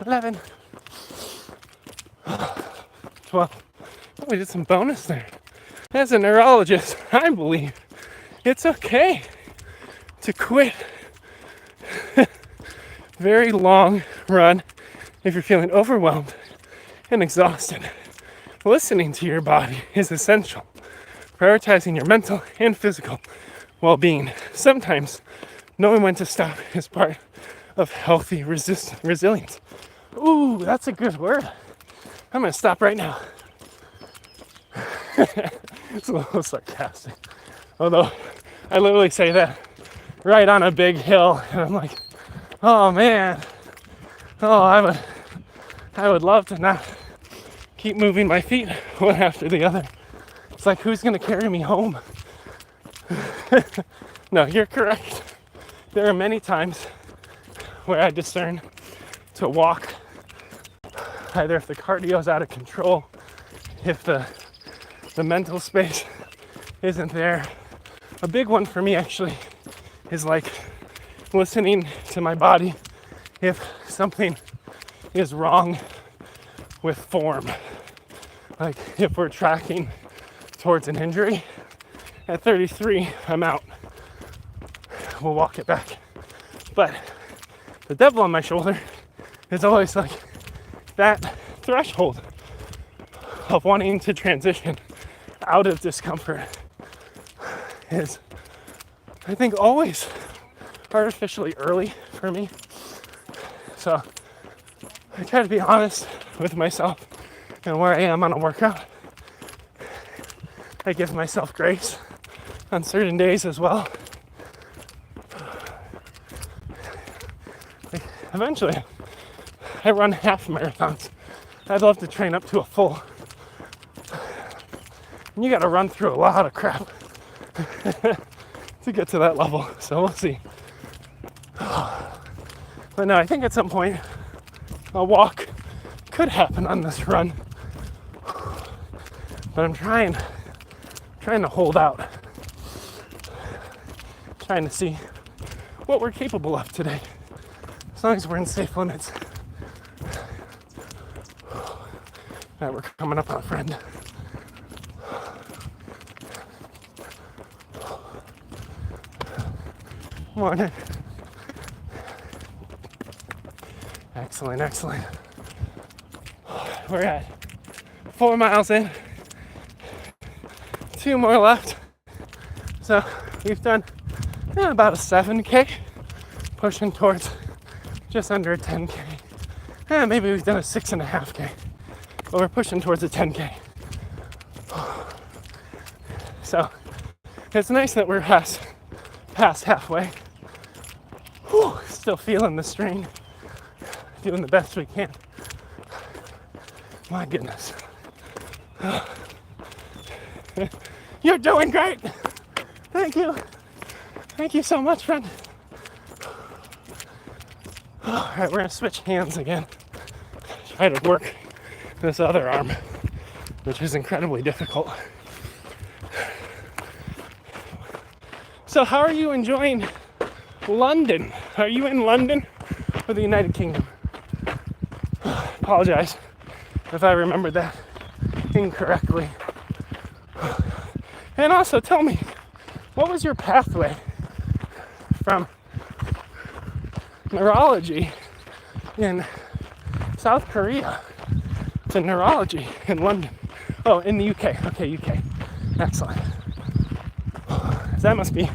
11. 12. Oh, we did some bonus there. As a neurologist, I believe it's okay to quit very long run if you're feeling overwhelmed and exhausted. Listening to your body is essential. Prioritizing your mental and physical well-being. Sometimes knowing when to stop is part of healthy resilience. Ooh, that's a good word. I'm gonna stop right now. It's a little sarcastic. Although I literally say that right on a big hill, and I'm like, oh man, oh I would love to not keep moving my feet one after the other. It's like, who's gonna carry me home? No, you're correct. There are many times where I discern to walk, either if the cardio is out of control, if the mental space isn't there. A big one for me actually is like listening to my body if something is wrong with form. Like if we're tracking towards an injury, at 33, I'm out. We'll walk it back. But the devil on my shoulder is always like that threshold of wanting to transition out of discomfort is, I think, always artificially early for me. So I try to be honest with myself and where I am on a workout. I give myself grace on certain days as well. Eventually, I run half marathons. I'd love to train up to a full. And you gotta run through a lot of crap to get to that level, so we'll see. But no, I think at some point a walk could happen on this run. But I'm trying to hold out. Trying to see what we're capable of today. As long as we're in safe limits. Alright, we're coming up on a friend. Morning. Excellent, excellent. We're at 4 miles in. 2 more left. So we've done about a 7K, pushing towards just under a 10K. Maybe we've done a 6.5K, but we're pushing towards a 10K. So it's nice that we're past halfway. Whew, still feeling the strain, doing the best we can. My goodness. You're doing great. Thank you. Thank you so much, friend. All right, we're gonna switch hands again. Try to work this other arm, which is incredibly difficult. So how are you enjoying London? Are you in London or the United Kingdom? apologize if I remembered that incorrectly. And also tell me, what was your pathway from neurology in South Korea to neurology in London? Oh, in the UK. Okay, UK. Excellent. That must be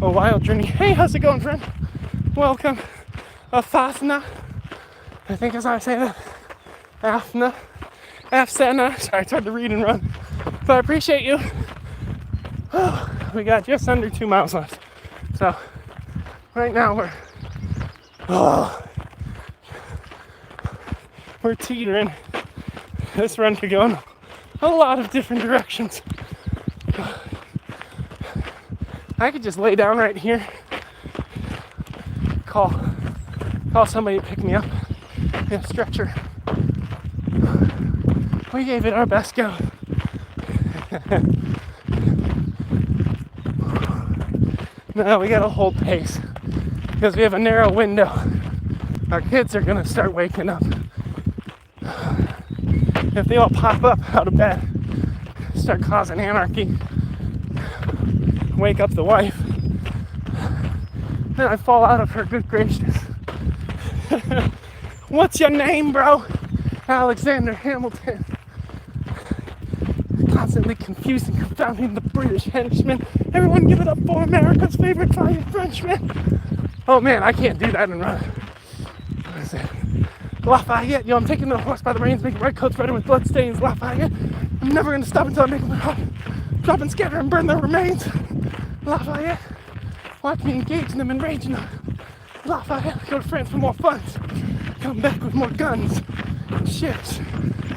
a wild journey. Hey, how's it going, friend? Welcome. Afasna. I think is how I say that. Afna. Afsana. Sorry, it's hard to read and run. But I appreciate you. We got just under 2 miles left. So right now we're teetering. This run could go in a lot of different directions. I could just lay down right here, call somebody to pick me up in a stretcher. We gave it our best go. Now we gotta hold pace because we have a narrow window. Our kids are gonna start waking up. If they all pop up out of bed, start causing anarchy, wake up the wife, then I fall out of her good gracious. What's your name, bro? Alexander Hamilton. Constantly confusing, confounding the British henchman. Everyone give it up for America's favorite flying Frenchman. Oh man, I can't do that and run. What is it? Lafayette, yo, I'm taking the horse by the reins, making red coats redder with blood stains. Lafayette, I'm never gonna stop until I make them hot. Drop and scatter and burn their remains. Lafayette, watch me engage them and rage them. Lafayette, go to France for more funds. Come back with more guns and ships.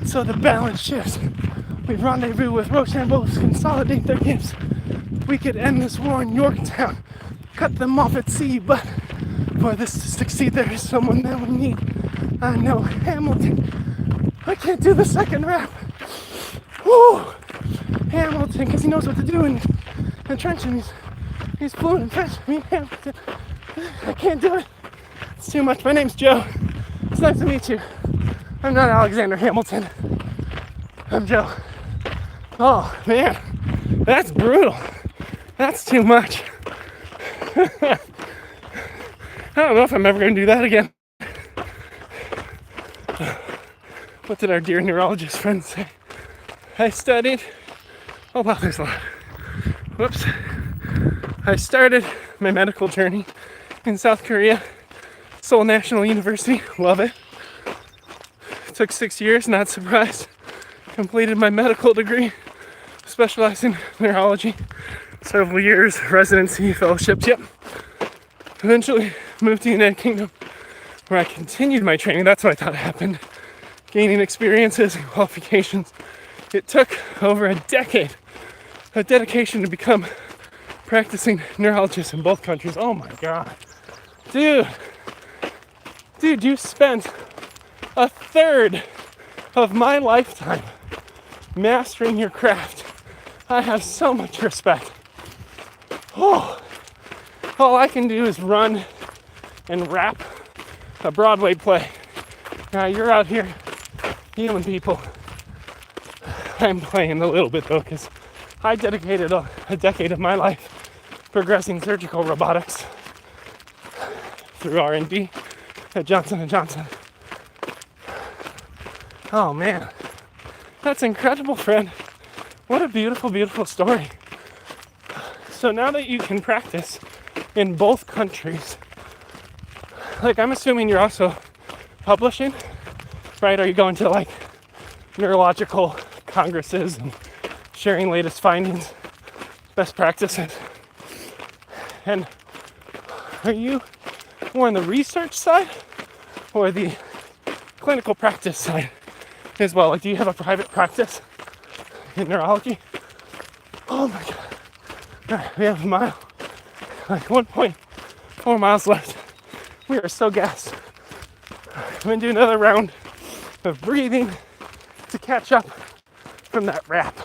So the balance shifts. We rendezvous with Rochambeau's, consolidate their gifts. We could end this war in Yorktown, cut them off at sea, but for this to succeed, there is someone that we need. I know Hamilton. I can't do the second rap. Woo! Hamilton, because he knows what to do in trenching. He's fluent in French. I mean, Hamilton. I can't do it. It's too much. My name's Joe. It's nice to meet you. I'm not Alexander Hamilton. I'm Joe. Oh, man. That's brutal. That's too much. I don't know if I'm ever going to do that again. What did our dear neurologist friend say? I studied. Oh, wow, there's a lot. Whoops. I started my medical journey in South Korea, Seoul National University. Love it. It took 6 years, not surprised. Completed my medical degree, specialized in neurology. Several years, residency, fellowships, yep. Eventually moved to the United Kingdom, where I continued my training. That's what I thought happened. Gaining experiences and qualifications. It took over a decade of dedication to become practicing neurologist in both countries. Oh my God. Dude, you spent a third of my lifetime mastering your craft. I have so much respect. Oh, all I can do is run and rap a Broadway play. Now you're out here healing people. I'm playing a little bit though, because I dedicated a decade of my life progressing surgical robotics through R&D at Johnson & Johnson. Oh man, that's incredible, friend. What a beautiful, beautiful story. So now that you can practice in both countries, like I'm assuming you're also publishing, right? Are you going to like neurological congresses and sharing latest findings, best practices? And are you more on the research side or the clinical practice side as well? Like, do you have a private practice in neurology? Oh my God. All right, we have a mile, like 1.4 miles left. We are so gassed. I'm gonna do another round of breathing to catch up from that rap.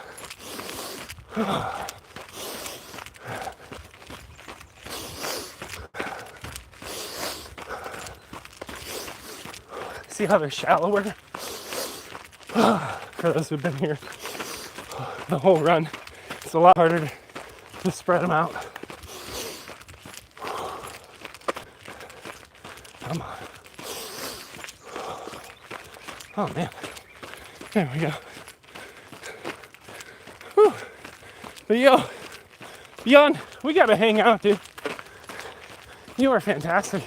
See how they're shallower For those who've been here the whole run, it's a lot harder to spread them out. Come on. Oh man. There we go. Whew. But yo, Beyond, we gotta hang out, dude. You are fantastic.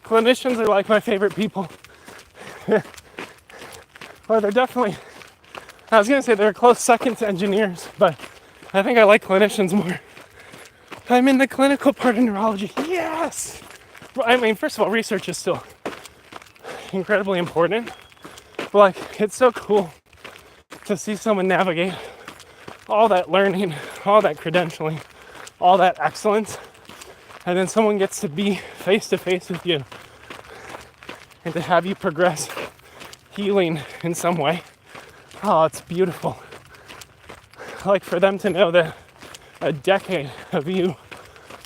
Clinicians are like my favorite people. Well, they're definitely, I was gonna say they're a close second to engineers, but I think I like clinicians more. I'm in the clinical part of neurology. Yes! I mean, first of all, research is still incredibly important. But like, it's so cool to see someone navigate all that learning, all that credentialing, all that excellence, and then someone gets to be face to face with you and to have you progress healing in some way. Oh, it's beautiful. Like for them to know that a decade of you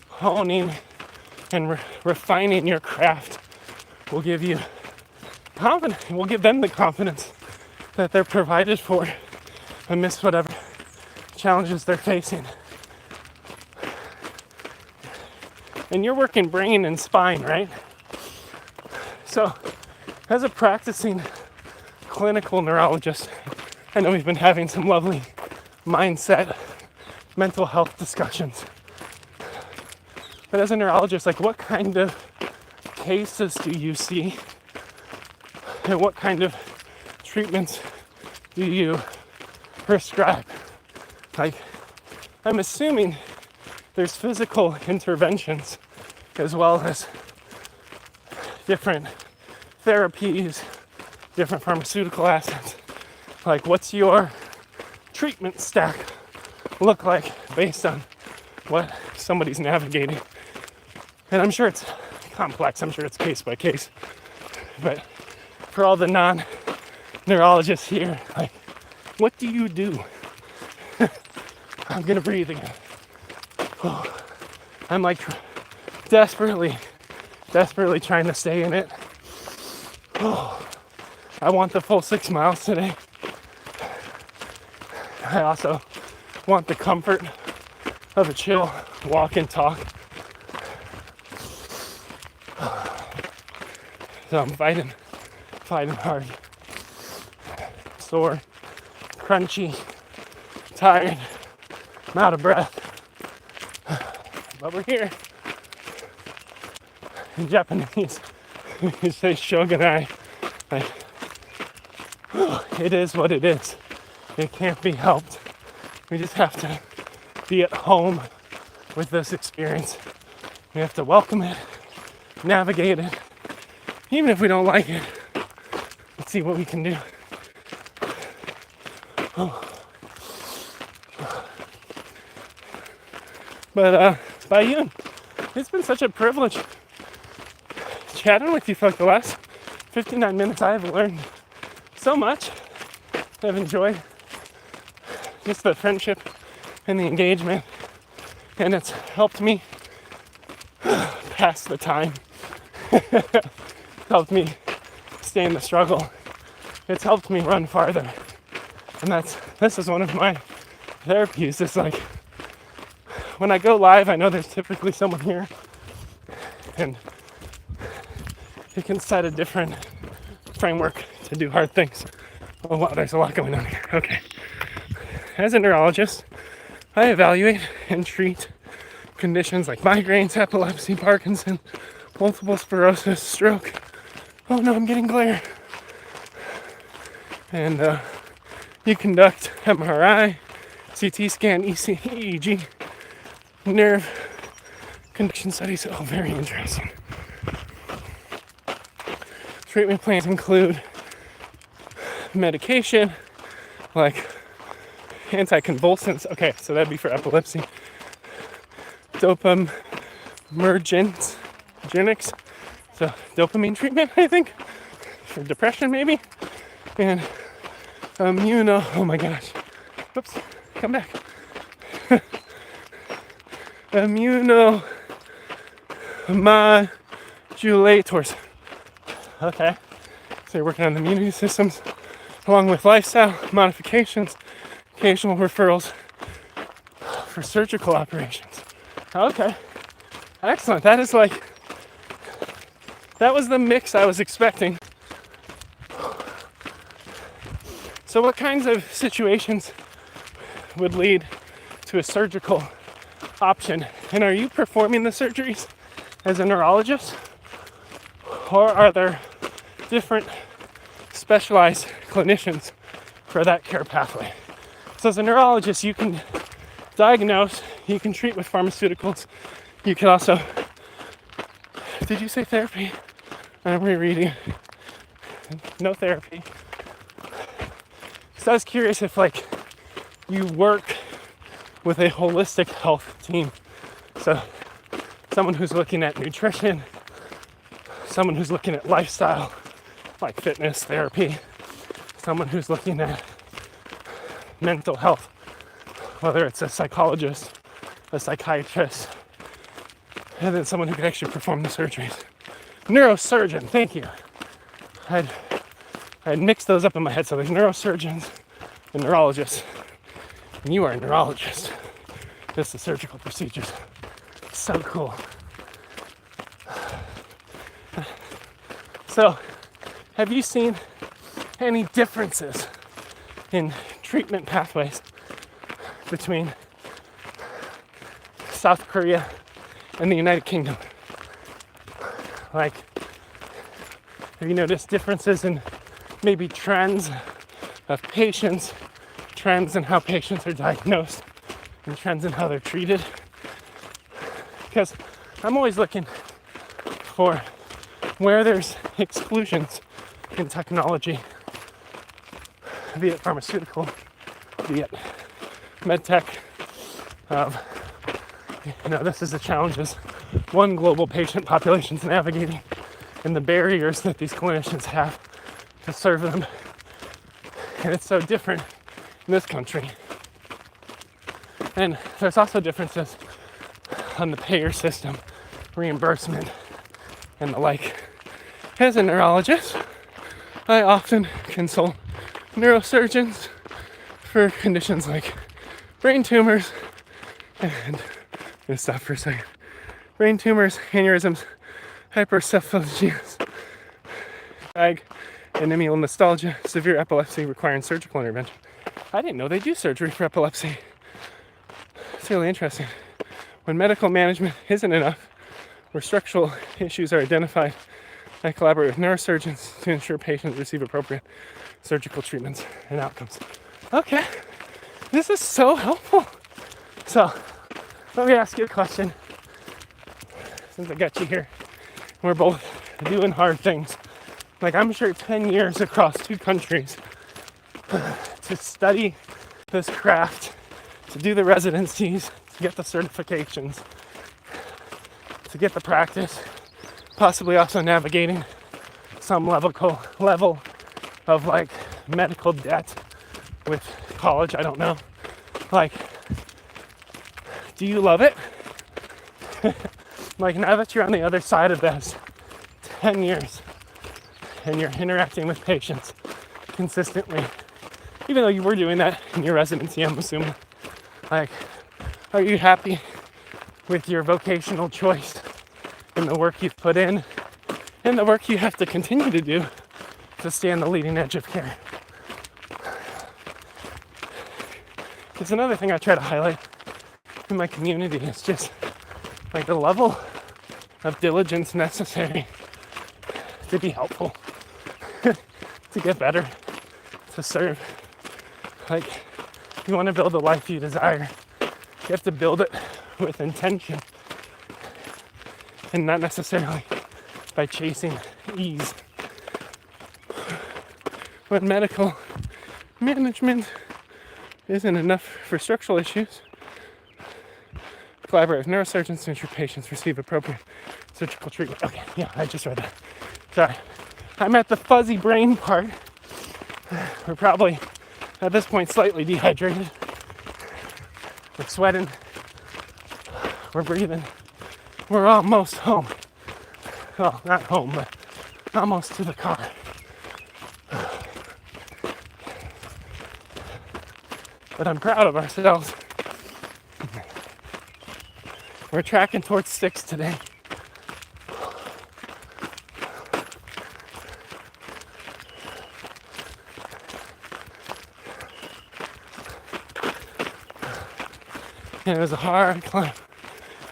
honing and refining your craft will give you confidence, will give them the confidence that they're provided for amidst whatever challenges they're facing. And you're working brain and spine, right? So, as a practicing clinical neurologist, I know we've been having some lovely mindset, mental health discussions. But as a neurologist, like what kind of cases do you see? And what kind of treatments do you prescribe? Like, I'm assuming there's physical interventions as well as different therapies, different pharmaceutical assets. Like, what's your treatment stack look like based on what somebody's navigating? And I'm sure it's complex, I'm sure it's case by case. But for all the non-neurologists here, like, what do you do? I'm gonna breathe again. Oh, I'm like desperately trying to stay in it. Oh, I want the full 6 miles today. I also want the comfort of a chill walk and talk. So I'm fighting hard. Sore, crunchy, tired, I'm out of breath. But we're here. In Japanese, you say shogunai. Like, it is what it is. It can't be helped. We just have to be at home with this experience. We have to welcome it, navigate it. Even if we don't like it, let's see what we can do. But Bayun, it's been such a privilege chatting with you for like the last 59 minutes. I have learned so much. I've enjoyed just the friendship and the engagement, and it's helped me pass the time. Helped me stay in the struggle. It's helped me run farther. And this is one of my therapies. It's like when I go live, I know there's typically someone here, and it can set a different framework to do hard things. Oh wow, there's a lot going on here. Okay. As a neurologist, I evaluate and treat conditions like migraines, epilepsy, Parkinson, multiple sclerosis, stroke. Oh no, I'm getting glare. And you conduct MRI, CT scan, EEG, nerve conduction studies. Oh, very interesting. Treatment plans include medication, like anticonvulsants. Okay, so that'd be for epilepsy. Dopaminergics, so dopamine treatment, I think, for depression maybe. And oh my gosh. Oops, come back. Immunomodulators. Okay. They're working on the immunity systems, along with lifestyle modifications, occasional referrals for surgical operations. Okay, excellent. That was the mix I was expecting. So what kinds of situations would lead to a surgical option? And are you performing the surgeries as a neurologist? Or are there different specialized clinicians for that care pathway? So as a neurologist, you can diagnose, you can treat with pharmaceuticals. You can also, did you say therapy? I'm rereading. No therapy. So I was curious if you work with a holistic health team. So someone who's looking at nutrition, someone who's looking at lifestyle, like fitness therapy, someone who's looking at mental health, whether it's a psychologist, a psychiatrist, and then someone who can actually perform the surgeries. Neurosurgeon, thank you. I had mixed those up in my head. So there's neurosurgeons and neurologists. And you are a neurologist. This is surgical procedures. So cool. So, have you seen any differences in treatment pathways between South Korea and the United Kingdom? Have you noticed differences in maybe trends of patients, trends in how patients are diagnosed, and trends in how they're treated? Because I'm always looking for where there's exclusions in technology, be it pharmaceutical, be it medtech. This is the challenges one global patient population is navigating, and the barriers that these clinicians have to serve them. And it's so different in this country. And there's also differences on the payer system, reimbursement, and the like. As a neurologist, I often consult neurosurgeons for conditions like brain tumors and, I'm gonna stop for a second, brain tumors, aneurysms, hypercephalgia, and immune nostalgia, severe epilepsy requiring surgical intervention. I didn't know they do surgery for epilepsy. It's really interesting. When medical management isn't enough, where structural issues are identified, I collaborate with neurosurgeons to ensure patients receive appropriate surgical treatments and outcomes. Okay, this is so helpful. So, let me ask you a question. Since I got you here, we're both doing hard things. I'm sure 10 years across 2 countries to study this craft, to do the residencies, to get the certifications, to get the practice, possibly also navigating some level of medical debt with college, I don't know. Do you love it? Now that you're on the other side of this 10 years and you're interacting with patients consistently, even though you were doing that in your residency, I'm assuming, are you happy with your vocational choice and the work you've put in and the work you have to continue to do to stay on the leading edge of care? It's another thing I try to highlight in my community. It's just the level of diligence necessary to be helpful, to get better, to serve. You want to build the life you desire, you have to build it with intention and not necessarily by chasing ease. When medical management isn't enough for structural issues, collaborate with neurosurgeons to ensure patients receive appropriate surgical treatment. Okay, yeah, I just read that. Sorry. I'm at the fuzzy brain part. We're probably, at this point, slightly dehydrated. We're sweating. We're breathing. We're almost home. Well, not home, but almost to the car. but I'm proud of ourselves. We're tracking towards 6 today. And it was a hard climb.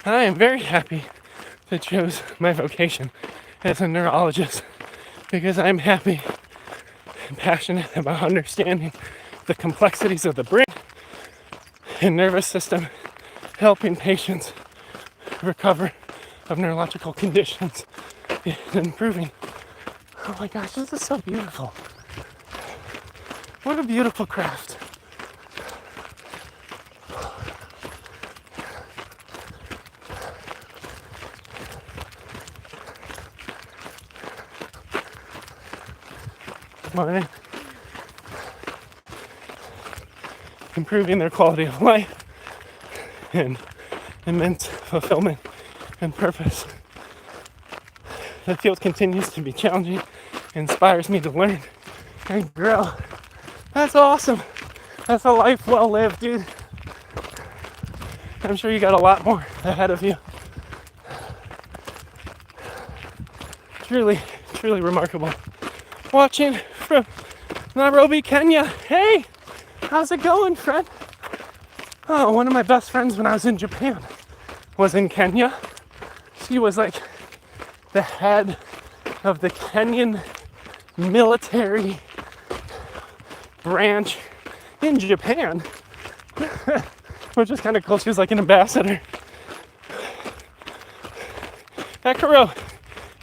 And I am very happy to choose my vocation as a neurologist because I'm happy and passionate about understanding the complexities of the brain and nervous system, helping patients recover of neurological conditions and improving. Oh my gosh, this is so beautiful. What a beautiful craft. Morning. Improving their quality of life and immense fulfillment and purpose. The field continues to be challenging, inspires me to learn and grow. That's awesome. That's a life well lived, dude. I'm sure you got a lot more ahead of you. Truly, truly remarkable. Watching from Nairobi, Kenya. Hey, how's it going, friend? Oh, one of my best friends when I was in Japan was in Kenya. She was like the head of the Kenyan military branch in Japan, which is kind of cool. She was like an ambassador. Ekaro,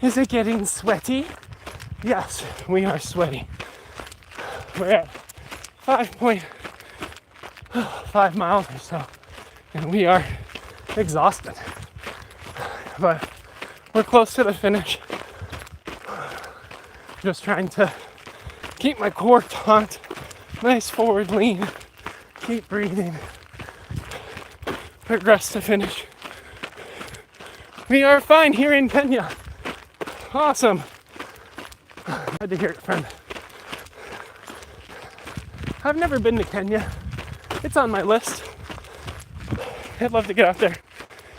is it getting sweaty? Yes, we are sweaty. We're at 5.5 miles or so, and we are exhausted. But we're close to the finish. Just trying to keep my core taut, nice forward lean, keep breathing, progress to finish. We are fine here in Kenya. Awesome. Glad to hear it, friend. I've never been to Kenya. It's on my list. I'd love to get out there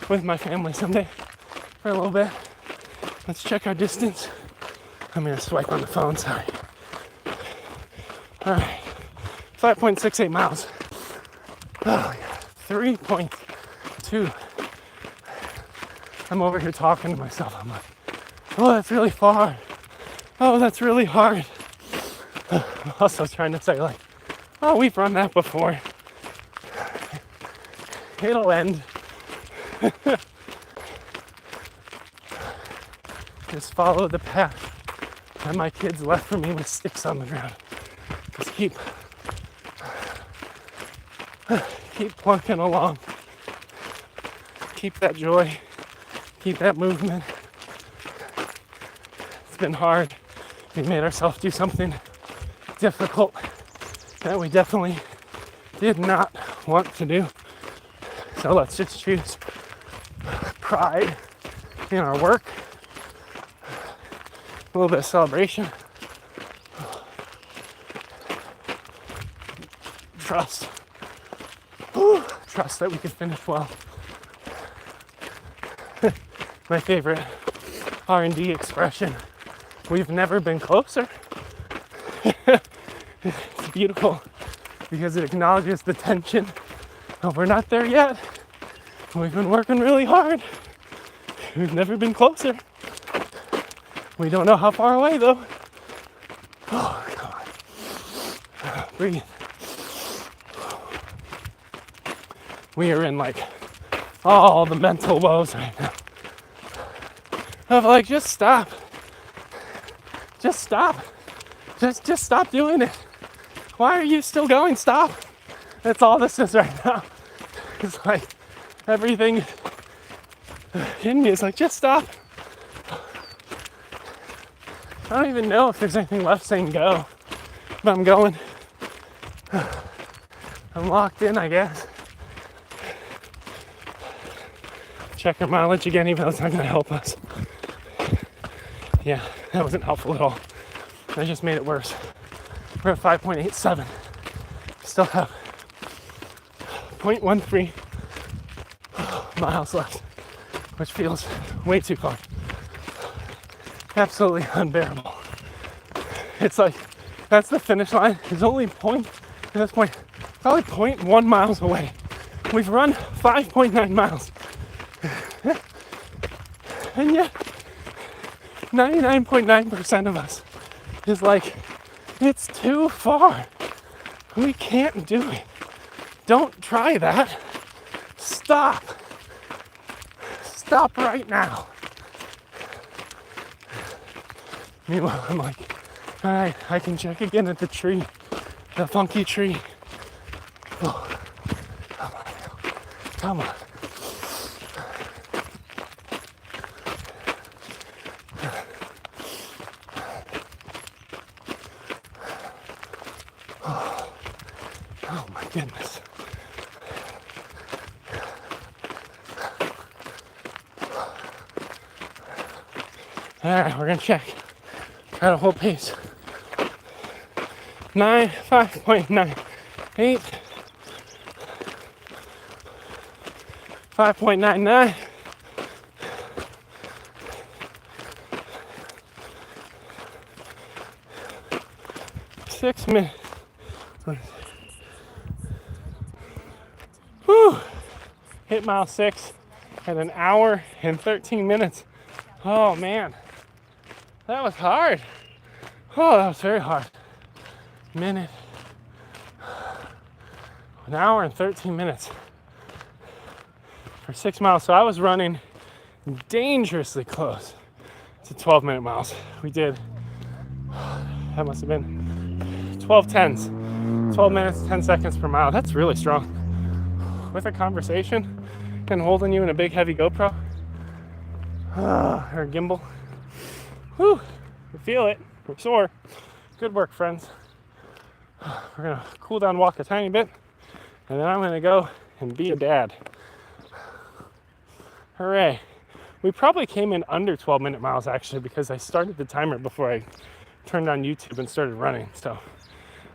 with my family someday for a little bit. Let's check our distance. I'm gonna swipe on the phone, sorry. All right, 5.68 miles. Oh, yeah. 3.2. I'm over here talking to myself. I'm like, oh, that's really far. Oh, that's really hard. Also trying to say like, oh, we've run that before. It'll end. Just follow the path that my kids left for me with sticks on the ground. Just keep plunking along. Keep that joy. Keep that movement. It's been hard. We made ourselves do something difficult that we definitely did not want to do. So let's just choose pride in our work, a little bit of celebration, trust, trust that we can finish well. My favorite R&D expression, we've never been closer. It's beautiful because it acknowledges the tension of we're not there yet. We've been working really hard. We've never been closer. We don't know how far away though. Oh, God. Breathe. We are in like all the mental woes right now. Of like, just stop. Just stop. Just stop doing it. Why are you still going? Stop. That's all this is right now. It's like everything in me is like, just stop. I don't even know if there's anything left saying go, but I'm going. I'm locked in, I guess. Check our mileage again, even though it's not going to help us. Yeah, that wasn't helpful at all. I just made it worse. We're at 5.87. Still have 5.13 miles left, which feels way too far. Absolutely unbearable. It's like, that's the finish line. It's only at this point, probably 0.1 miles away. We've run 5.9 miles. And yet, 99.9% of us is like, it's too far. We can't do it. Don't try that. Stop. Stop right now. Meanwhile, I'm like, all right, I can check again at the tree, the funky tree. Oh, come on, come on. Oh my goodness. All right, we're gonna check at a whole pace. 5.98, 5.99, 6 minutes. Whew. Hit mile 6 at an hour and 13 minutes. Oh man, that was hard. Oh, that was very hard. An hour and 13 minutes for 6 miles. So I was running dangerously close to 12-minute miles. We did, that must have been 12 10s, 12 minutes, 10 seconds per mile. That's really strong. With a conversation and holding you in a big heavy GoPro or a gimbal. Whew, we feel it, we're sore. Good work, friends. We're gonna cool down, walk a tiny bit, and then I'm gonna go and be a dad. Hooray. We probably came in under 12-minute miles actually, because I started the timer before I turned on YouTube and started running, so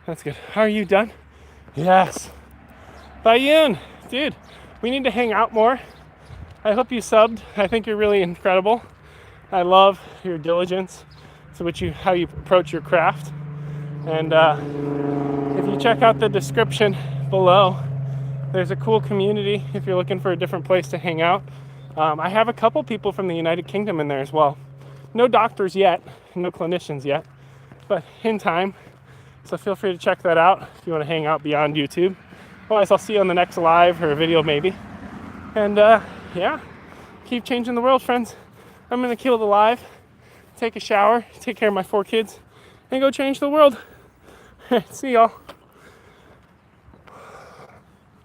that's good. How are you done? Yes. Bayun, dude, we need to hang out more. I hope you subbed. I think you're really incredible. I love your diligence to how you approach your craft. And if you check out the description below, there's a cool community if you're looking for a different place to hang out. I have a couple people from the United Kingdom in there as well. No doctors yet, no clinicians yet, but in time. So feel free to check that out if you want to hang out beyond YouTube. Otherwise, I'll see you on the next live or a video maybe. And yeah, keep changing the world, friends. I'm gonna kill the live, take a shower, take care of my 4 kids, and go change the world. See y'all.